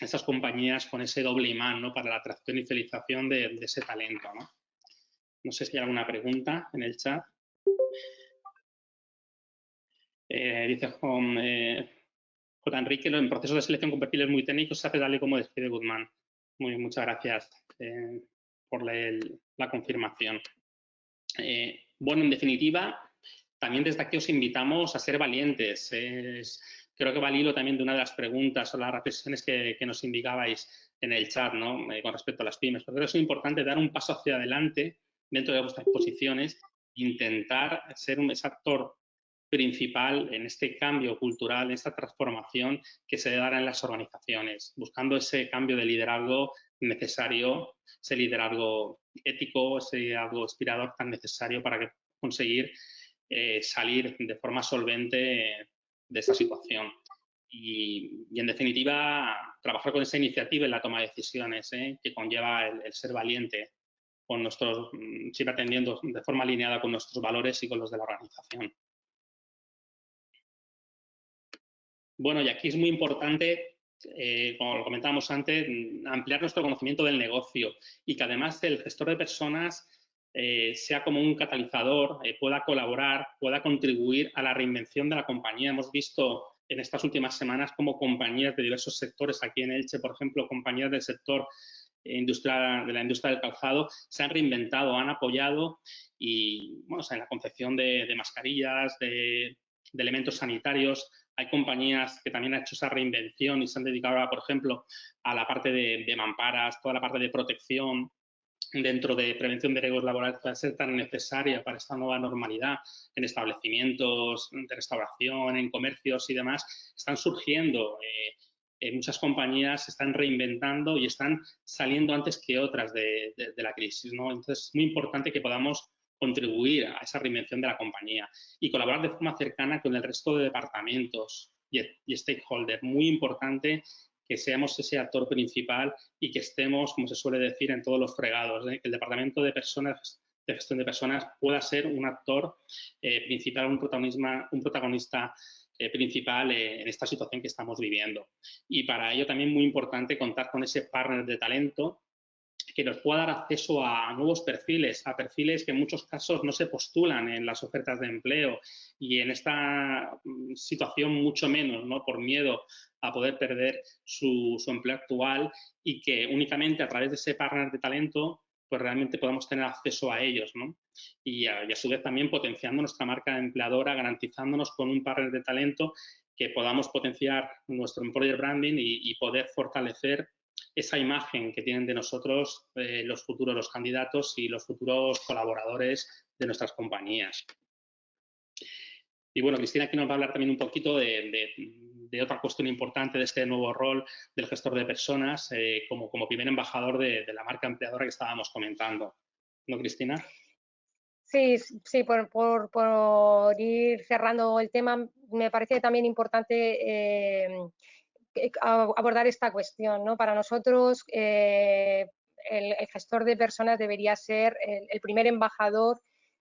esas compañías con ese doble imán, ¿no? Para la atracción y fidelización de ese talento, ¿no? No sé si hay alguna pregunta en el chat. Dice J. Enrique, en procesos de selección con perfiles muy técnicos se hace tal y como describe Guzmán. Muchas gracias por la confirmación. Bueno, en definitiva, también desde aquí os invitamos a ser valientes. Creo que va al hilo también de una de las preguntas o las reflexiones que nos indicabais en el chat, ¿no? Con respecto a las pymes. Pero creo que es importante dar un paso hacia adelante dentro de vuestras posiciones, intentar ser ese actor principal en este cambio cultural, en esta transformación que se dará en las organizaciones, buscando ese cambio de liderazgo necesario, ese liderazgo ético, ese liderazgo inspirador tan necesario para conseguir salir de forma solvente de esta situación. Y en definitiva, trabajar con esa iniciativa en la toma de decisiones que conlleva el ser valiente, siempre atendiendo de forma alineada con nuestros valores y con los de la organización. Bueno, y aquí es muy importante, como lo comentábamos antes, ampliar nuestro conocimiento del negocio y que además el gestor de personas sea como un catalizador, pueda colaborar, pueda contribuir a la reinvención de la compañía. Hemos visto en estas últimas semanas cómo compañías de diversos sectores, aquí en Elche, por ejemplo, compañías del sector de la industria del calzado, se han reinventado, han apoyado y, bueno, o sea, en la confección de mascarillas, de elementos sanitarios. Hay compañías que también han hecho esa reinvención y se han dedicado ahora, por ejemplo, a la parte de mamparas, toda la parte de protección dentro de prevención de riesgos laborales que va a ser tan necesaria para esta nueva normalidad en establecimientos de restauración, en comercios y demás. Están surgiendo muchas compañías, se están reinventando y están saliendo antes que otras de la crisis, ¿no? Entonces, es muy importante que podamos contribuir a esa reinvención de la compañía y colaborar de forma cercana con el resto de departamentos y stakeholders. Muy importante que seamos ese actor principal y que estemos, como se suele decir, en todos los fregados, que el departamento de gestión de personas pueda ser un actor principal, un protagonista principal en esta situación que estamos viviendo. Y para ello también muy importante contar con ese partner de talento que nos pueda dar acceso a nuevos perfiles, a perfiles que en muchos casos no se postulan en las ofertas de empleo y en esta situación mucho menos, ¿no? Por miedo a poder perder su empleo actual y que únicamente a través de ese partner de talento pues realmente podamos tener acceso a ellos, ¿no? Y a su vez también potenciando nuestra marca empleadora, garantizándonos con un partner de talento que podamos potenciar nuestro employer branding y poder fortalecer esa imagen que tienen de nosotros los candidatos y los futuros colaboradores de nuestras compañías. Y bueno, Cristina aquí nos va a hablar también un poquito de otra cuestión importante de este nuevo rol del gestor de personas como primer embajador de la marca empleadora que estábamos comentando. ¿No, Cristina? Sí, sí, por ir cerrando el tema, me parece también importante abordar esta cuestión, ¿no? Para nosotros, el gestor de personas debería ser el primer embajador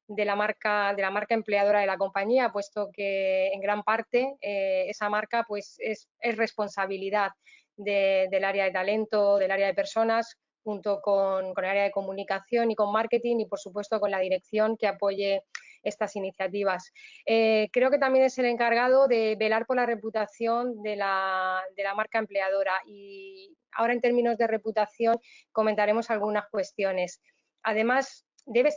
de la marca empleadora de la compañía, puesto que en gran parte esa marca pues, es responsabilidad del área de talento, del área de personas, junto con el área de comunicación y con marketing y, por supuesto, con la dirección que apoye estas iniciativas. Creo que también es el encargado de velar por la reputación de la marca empleadora y ahora en términos de reputación comentaremos algunas cuestiones. Además, debe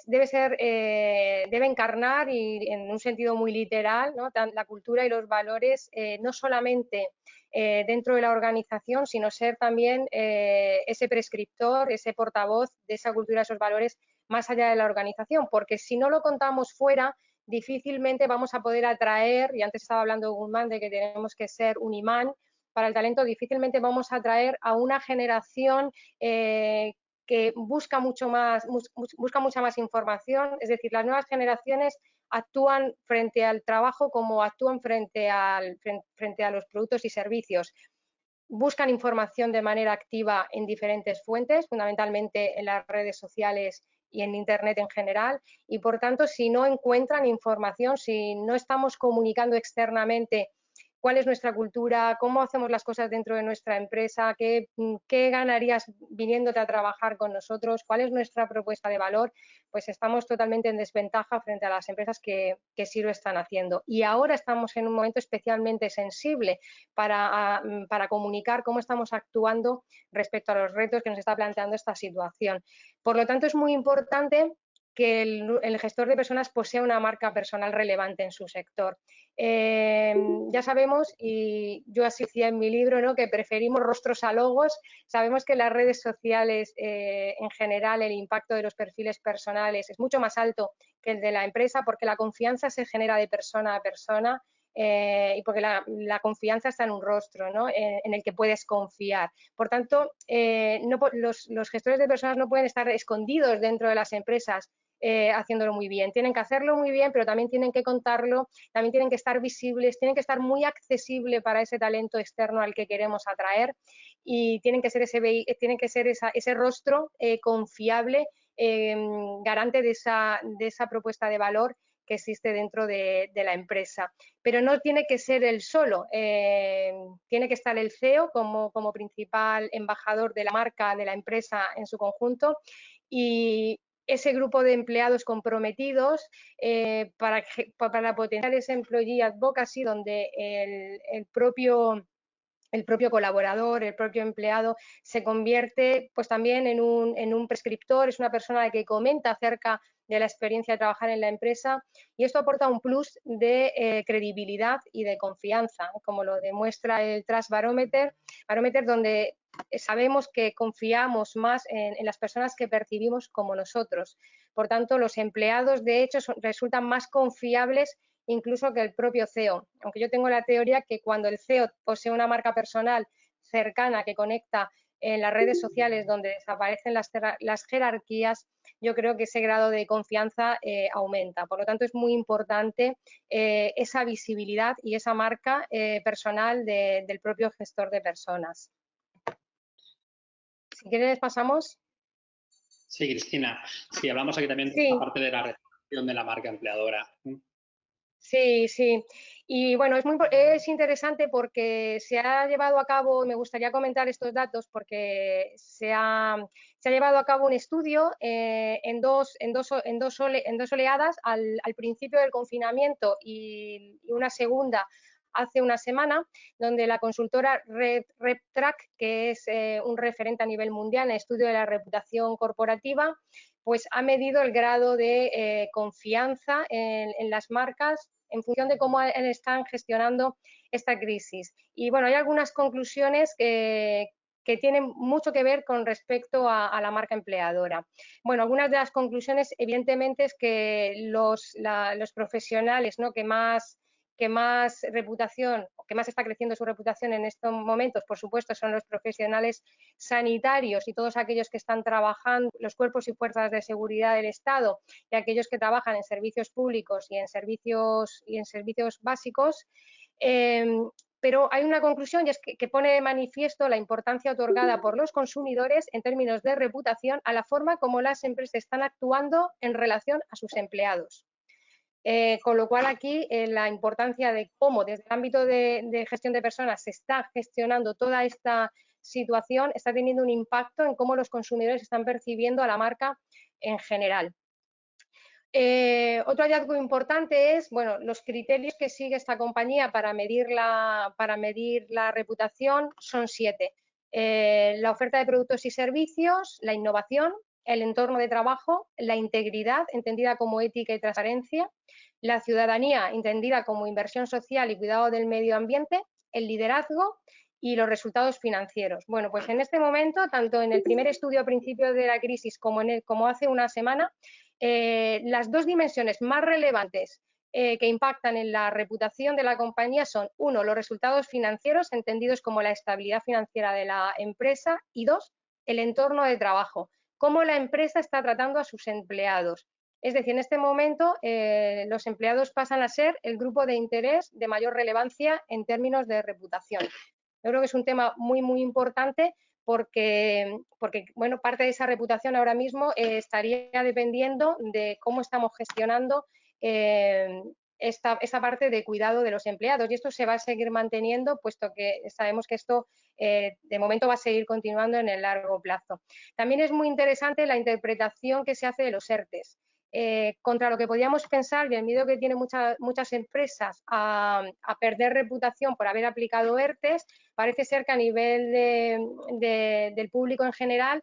encarnar y en un sentido muy literal, ¿no? La cultura y los valores no solamente dentro de la organización, sino ser también ese prescriptor, ese portavoz de esa cultura, esos valores más allá de la organización, porque si no lo contamos fuera, difícilmente vamos a poder atraer, y antes estaba hablando Guzmán de que tenemos que ser un imán para el talento, difícilmente vamos a atraer a una generación que busca mucha más información, es decir, las nuevas generaciones actúan frente al trabajo como actúan frente a los productos y servicios. Buscan información de manera activa en diferentes fuentes, fundamentalmente en las redes sociales y en Internet en general, y por tanto, si no encuentran información, si no estamos comunicando externamente cuál es nuestra cultura, cómo hacemos las cosas dentro de nuestra empresa, qué ganarías viniéndote a trabajar con nosotros, cuál es nuestra propuesta de valor, pues estamos totalmente en desventaja frente a las empresas que sí lo están haciendo. Y ahora estamos en un momento especialmente sensible para comunicar cómo estamos actuando respecto a los retos que nos está planteando esta situación. Por lo tanto, es muy importante que el gestor de personas posea una marca personal relevante en su sector. Ya sabemos, y yo así decía en mi libro, ¿no?, que preferimos rostros a logos. Sabemos que en las redes sociales, en general, el impacto de los perfiles personales es mucho más alto que el de la empresa, porque la confianza se genera de persona a persona. Y porque la confianza está en un rostro, ¿no?, en el que puedes confiar. Por tanto, los gestores de personas no pueden estar escondidos dentro de las empresas haciéndolo muy bien. Tienen que hacerlo muy bien, pero también tienen que contarlo, también tienen que estar visibles, tienen que estar muy accesible para ese talento externo al que queremos atraer y tienen que ser ese rostro confiable, garante de esa propuesta de valor que existe dentro de la empresa. Pero no tiene que ser él solo, tiene que estar el CEO como principal embajador de la marca, de la empresa en su conjunto, y ese grupo de empleados comprometidos para potenciar ese employee advocacy, donde el propio colaborador, el propio empleado, se convierte pues también en un prescriptor, es una persona que comenta acerca de la experiencia de trabajar en la empresa, y esto aporta un plus de credibilidad y de confianza, como lo demuestra el Trust Barometer, donde sabemos que confiamos más en las personas que percibimos como nosotros. Por tanto, los empleados, de hecho, resultan más confiables incluso que el propio CEO. Aunque yo tengo la teoría que cuando el CEO posee una marca personal cercana que conecta en las redes sociales donde desaparecen las jerarquías, yo creo que ese grado de confianza aumenta. Por lo tanto, es muy importante esa visibilidad y esa marca personal del propio gestor de personas. Si quieres, pasamos. Sí, Cristina. Sí, hablamos aquí también de la parte de la reputación de la marca empleadora. Sí, sí. Y bueno, es interesante porque se ha llevado a cabo, me gustaría comentar estos datos porque se ha llevado a cabo un estudio en dos oleadas, al principio del confinamiento y una segunda hace una semana, donde la consultora RepTrak, que es un referente a nivel mundial en estudio de la reputación corporativa, pues ha medido el grado de confianza en las marcas en función de cómo están gestionando esta crisis. Y bueno, hay algunas conclusiones que tienen mucho que ver con respecto a la marca empleadora. Bueno, algunas de las conclusiones, evidentemente, es que los profesionales, ¿no?, que más reputación, que más está creciendo su reputación en estos momentos, por supuesto, son los profesionales sanitarios y todos aquellos que están trabajando, los cuerpos y fuerzas de seguridad del Estado y aquellos que trabajan en servicios públicos y en servicios básicos. Pero hay una conclusión y es que pone de manifiesto la importancia otorgada por los consumidores en términos de reputación a la forma como las empresas están actuando en relación a sus empleados. Con lo cual aquí la importancia de cómo desde el ámbito de gestión de personas se está gestionando toda esta situación está teniendo un impacto en cómo los consumidores están percibiendo a la marca en general. Otro hallazgo importante es, bueno, los criterios que sigue esta compañía para medir la reputación son 7. La oferta de productos y servicios, la innovación, el entorno de trabajo, la integridad, entendida como ética y transparencia, la ciudadanía, entendida como inversión social y cuidado del medio ambiente, el liderazgo y los resultados financieros. Bueno, pues en este momento, tanto en el primer estudio a principios de la crisis como hace una semana, las dos dimensiones más relevantes que impactan en la reputación de la compañía son, uno, los resultados financieros, entendidos como la estabilidad financiera de la empresa, y dos, el entorno de trabajo, cómo la empresa está tratando a sus empleados. Es decir, en este momento los empleados pasan a ser el grupo de interés de mayor relevancia en términos de reputación. Yo creo que es un tema muy, muy importante porque bueno, parte de esa reputación ahora mismo estaría dependiendo de cómo estamos gestionando esta parte de cuidado de los empleados, y esto se va a seguir manteniendo, puesto que sabemos que esto de momento va a seguir continuando en el largo plazo. También es muy interesante la interpretación que se hace de los ERTES. Contra lo que podíamos pensar y el miedo que tienen muchas empresas a perder reputación por haber aplicado ERTES, parece ser que a nivel del público en general,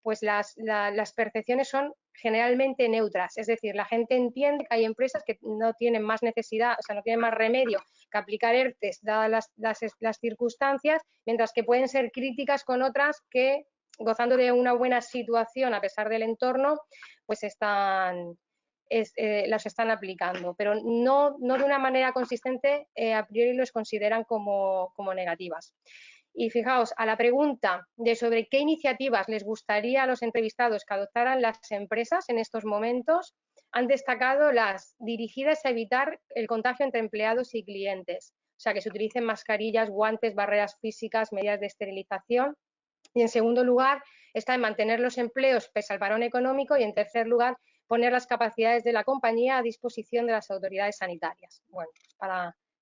pues las percepciones son generalmente neutras, es decir, la gente entiende que hay empresas que no tienen más necesidad, o sea, no tienen más remedio que aplicar ERTES dadas las circunstancias, mientras que pueden ser críticas con otras que, gozando de una buena situación a pesar del entorno, pues las están aplicando, pero no de una manera consistente, a priori los consideran como negativas. Y fijaos, a la pregunta de sobre qué iniciativas les gustaría a los entrevistados que adoptaran las empresas en estos momentos, han destacado las dirigidas a evitar el contagio entre empleados y clientes. O sea, que se utilicen mascarillas, guantes, barreras físicas, medidas de esterilización. Y en segundo lugar, está en mantener los empleos pese al parón económico, y en tercer lugar, poner las capacidades de la compañía a disposición de las autoridades sanitarias. Bueno,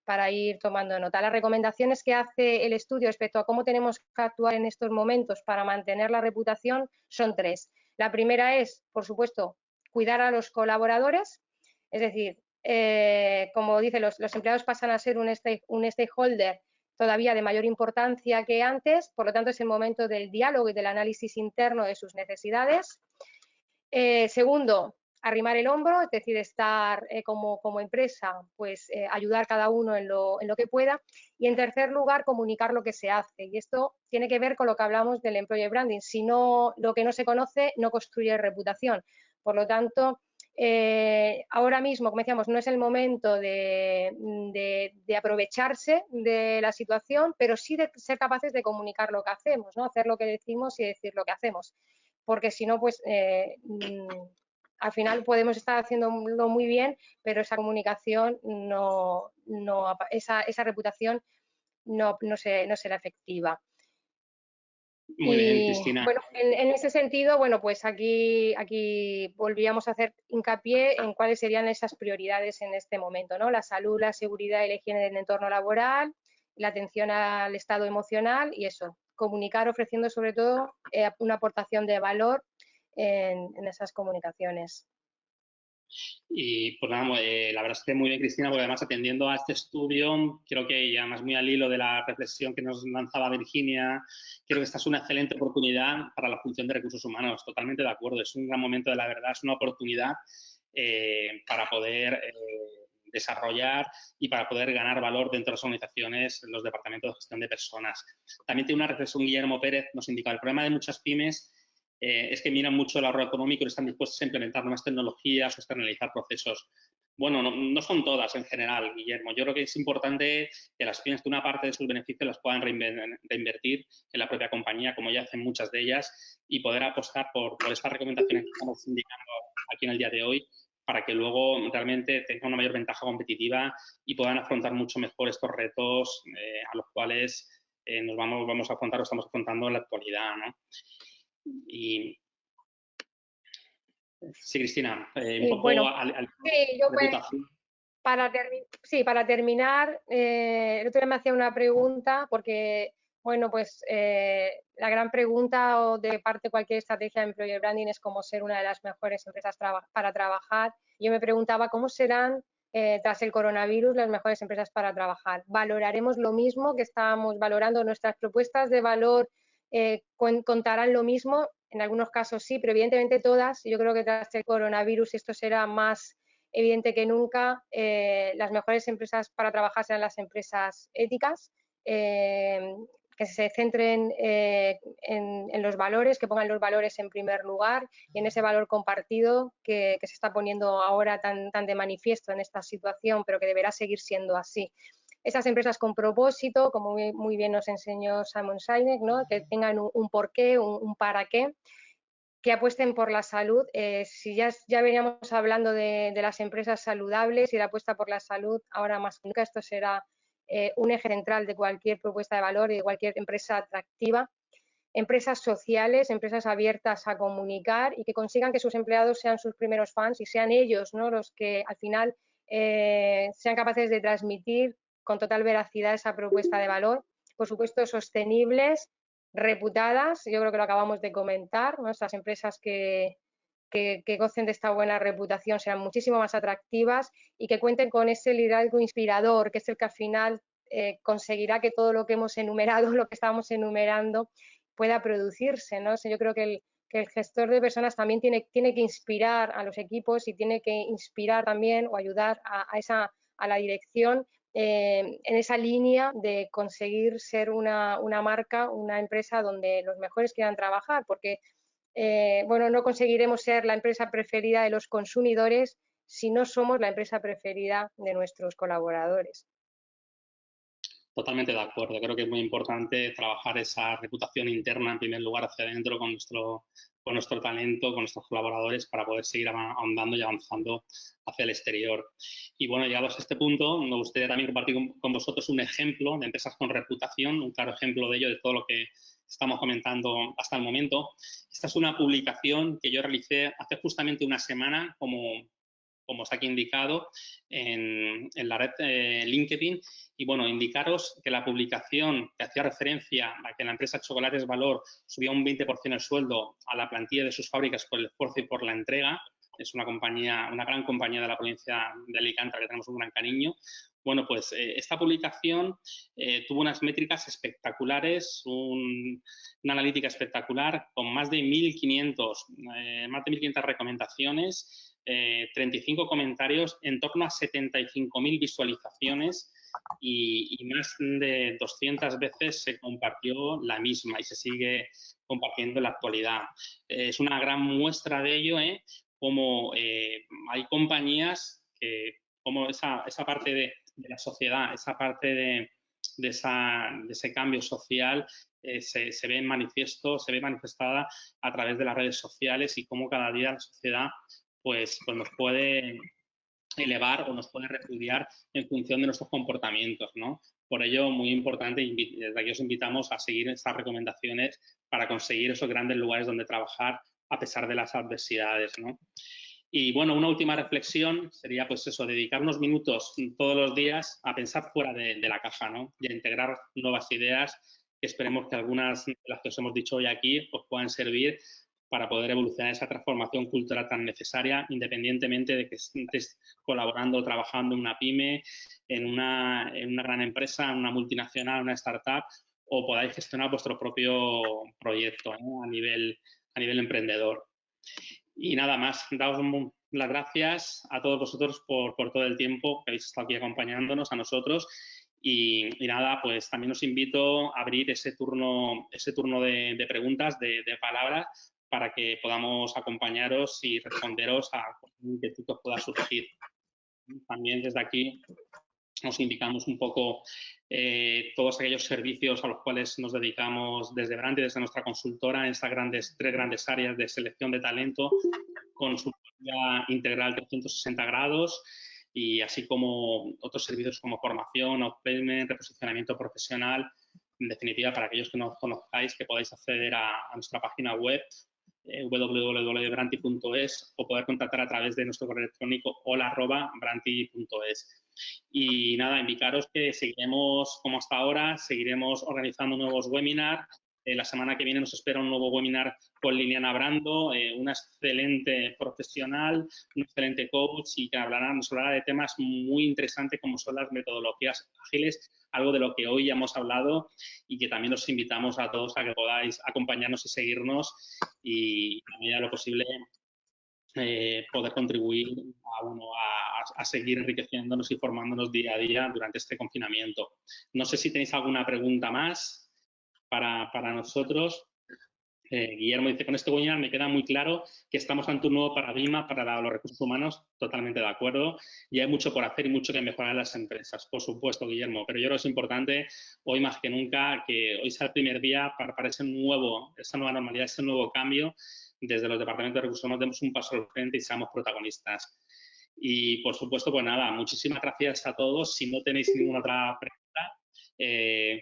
para ir tomando nota. Las recomendaciones que hace el estudio respecto a cómo tenemos que actuar en estos momentos para mantener la reputación son 3. La primera es, por supuesto, cuidar a los colaboradores, es decir, como dice, los empleados pasan a ser un stakeholder todavía de mayor importancia que antes, por lo tanto es el momento del diálogo y del análisis interno de sus necesidades. Segundo, arrimar el hombro, es decir, estar como empresa, pues ayudar cada uno en lo que pueda. Y en tercer lugar, comunicar lo que se hace. Y esto tiene que ver con lo que hablamos del employer branding. Si no, lo que no se conoce no construye reputación. Por lo tanto, ahora mismo, como decíamos, no es el momento de aprovecharse de la situación, pero sí de ser capaces de comunicar lo que hacemos, ¿no? Hacer lo que decimos y decir lo que hacemos. Porque si no, pues al final podemos estar haciéndolo muy bien, pero esa comunicación esa reputación no será efectiva. Muy bien, Y Cristina. bueno, en ese sentido, bueno, pues aquí volvíamos a hacer hincapié en cuáles serían esas prioridades en este momento, ¿no? La salud, la seguridad y la higiene del entorno laboral, la atención al estado emocional y eso, comunicar ofreciendo sobre todo una aportación de valor en esas comunicaciones. Y pues nada, la verdad es que muy bien, Cristina, porque además atendiendo a este estudio, creo que, y además muy al hilo de la reflexión que nos lanzaba Virginia, creo que esta es una excelente oportunidad para la función de recursos humanos. Totalmente de acuerdo, es un gran momento de la verdad, es una oportunidad para poder desarrollar y para poder ganar valor dentro de las organizaciones, en los departamentos de gestión de personas. También tiene una reflexión Guillermo Pérez, nos indica el problema de muchas pymes es que miran mucho el ahorro económico y no están dispuestos a implementar nuevas tecnologías o externalizar procesos. Bueno, no son todas en general, Guillermo. Yo creo que es importante que las pymes, que una parte de sus beneficios las puedan reinvertir en la propia compañía, como ya hacen muchas de ellas, y poder apostar por estas recomendaciones que estamos indicando aquí en el día de hoy, para que luego realmente tengan una mayor ventaja competitiva y puedan afrontar mucho mejor estos retos a los cuales nos vamos a afrontar o estamos afrontando en la actualidad, ¿no? Y sí, Cristina, un Y poco bueno, sí, yo pues, reputación. para terminar, el otro día me hacía una pregunta porque, bueno, pues la gran pregunta o de parte de cualquier estrategia de employer branding es cómo ser una de las mejores empresas para trabajar. Yo me preguntaba cómo serán tras el coronavirus las mejores empresas para trabajar. ¿Valoraremos lo mismo que estábamos valorando? ¿Nuestras propuestas de valor contarán lo mismo? En algunos casos sí, pero evidentemente todas, yo creo que tras el coronavirus esto será más evidente que nunca. Las mejores empresas para trabajar serán las empresas éticas, que se centren en los valores, que pongan los valores en primer lugar y en ese valor compartido que se está poniendo ahora tan de manifiesto en esta situación, pero que deberá seguir siendo así. Esas empresas con propósito, como muy bien nos enseñó Simon Sinek, ¿no? Que tengan un porqué, un para qué, que apuesten por la salud. Si ya veníamos hablando de las empresas saludables y la apuesta por la salud, ahora más que nunca esto será un eje central de cualquier propuesta de valor y de cualquier empresa atractiva. Empresas sociales, empresas abiertas a comunicar y que consigan que sus empleados sean sus primeros fans y sean ellos, ¿no?, los que al final sean capaces de transmitir con total veracidad esa propuesta de valor. Por supuesto, sostenibles, reputadas, yo creo que lo acabamos de comentar, ¿no? Estas empresas que gocen de esta buena reputación serán muchísimo más atractivas y que cuenten con ese liderazgo inspirador, que es el que al final conseguirá que todo lo que hemos enumerado, lo que estábamos enumerando, pueda producirse, ¿no? O sea, yo creo que el gestor de personas también tiene que inspirar a los equipos y tiene que inspirar también o ayudar a la dirección en esa línea de conseguir ser una marca, una empresa donde los mejores quieran trabajar, porque bueno, no conseguiremos ser la empresa preferida de los consumidores si no somos la empresa preferida de nuestros colaboradores. Totalmente de acuerdo. Creo que es muy importante trabajar esa reputación interna, en primer lugar, hacia adentro con nuestro talento, con nuestros colaboradores, para poder seguir ahondando y avanzando hacia el exterior. Y bueno, llegados a este punto, me gustaría también compartir con vosotros un ejemplo de empresas con reputación, un claro ejemplo de ello, de todo lo que estamos comentando hasta el momento. Esta es una publicación que yo realicé hace justamente una semana, como os aquí indicado, en la red LinkedIn. Y bueno, indicaros que la publicación que hacía referencia a que la empresa Chocolates Valor subía un 20% el sueldo a la plantilla de sus fábricas por el esfuerzo y por la entrega, es una gran compañía de la provincia de Alicante, a la que tenemos un gran cariño. Bueno, pues esta publicación tuvo unas métricas espectaculares, una analítica espectacular, con más de 1.500 recomendaciones, 35 comentarios, en torno a 75.000 visualizaciones y más de 200 veces se compartió la misma y se sigue compartiendo en la actualidad. Es una gran muestra de ello, como hay compañías que, como esa parte de la sociedad, esa parte de ese cambio social se ve en manifiesto, se ve manifestada a través de las redes sociales y cómo cada día la sociedad pues nos puede elevar o nos puede repudiar en función de nuestros comportamientos, ¿no? Por ello, muy importante, desde aquí os invitamos a seguir estas recomendaciones para conseguir esos grandes lugares donde trabajar a pesar de las adversidades, ¿no? Y bueno, una última reflexión sería pues eso, dedicar unos minutos todos los días a pensar fuera de la caja, ¿no? Y a integrar nuevas ideas, que esperemos que algunas de las que os hemos dicho hoy aquí os puedan servir para poder evolucionar esa transformación cultural tan necesaria, independientemente de que estés colaborando o trabajando en una pyme, en una gran empresa, en una multinacional, una startup, o podáis gestionar vuestro propio proyecto, ¿no? a nivel emprendedor. Y nada más, daos las gracias a todos vosotros por todo el tiempo que habéis estado aquí acompañándonos, a nosotros. Y nada, pues también os invito a abrir ese turno de preguntas, de palabras, para que podamos acompañaros y responderos a cualquier inquietud que os pueda surgir. También desde aquí os indicamos un poco todos aquellos servicios a los cuales nos dedicamos desde Branti, desde nuestra consultora, en estas tres grandes áreas de selección de talento, consultoría integral 360 grados, y así como otros servicios como formación, outplacement, reposicionamiento profesional. En definitiva, para aquellos que no os conozcáis, que podáis acceder a nuestra página web www.branti.es o poder contactar a través de nuestro correo electrónico hola@branti.es. Y nada, indicaros que seguiremos como hasta ahora, seguiremos organizando nuevos webinars. La semana que viene nos espera un nuevo webinar con Liliana Brando, una excelente profesional, un excelente coach, y que nos hablará de temas muy interesantes como son las metodologías ágiles, algo de lo que hoy ya hemos hablado, y que también os invitamos a todos a que podáis acompañarnos y seguirnos, y a medida de lo posible poder contribuir a seguir enriqueciéndonos y formándonos día a día durante este confinamiento. No sé si tenéis alguna pregunta más para nosotros. Guillermo dice, con este webinar me queda muy claro que estamos ante un nuevo paradigma para los recursos humanos. Totalmente de acuerdo. Y hay mucho por hacer y mucho que mejorar en las empresas. Por supuesto, Guillermo. Pero yo creo que es importante, hoy más que nunca, que hoy sea el primer día para esa nueva normalidad, ese nuevo cambio. Desde los departamentos de recursos humanos demos un paso al frente y seamos protagonistas. Y, por supuesto, pues nada, muchísimas gracias a todos. Si no tenéis ninguna otra pregunta,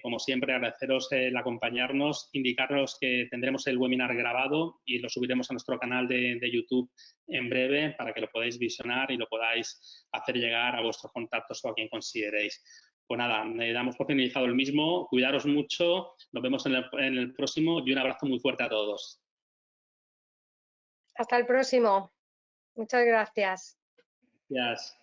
como siempre, agradeceros el acompañarnos, indicaros que tendremos el webinar grabado y lo subiremos a nuestro canal de YouTube en breve para que lo podáis visionar y lo podáis hacer llegar a vuestros contactos o a quien consideréis. Pues nada, damos por finalizado el mismo. Cuidaros mucho, nos vemos en el próximo, y un abrazo muy fuerte a todos. Hasta el próximo. Muchas gracias. Gracias.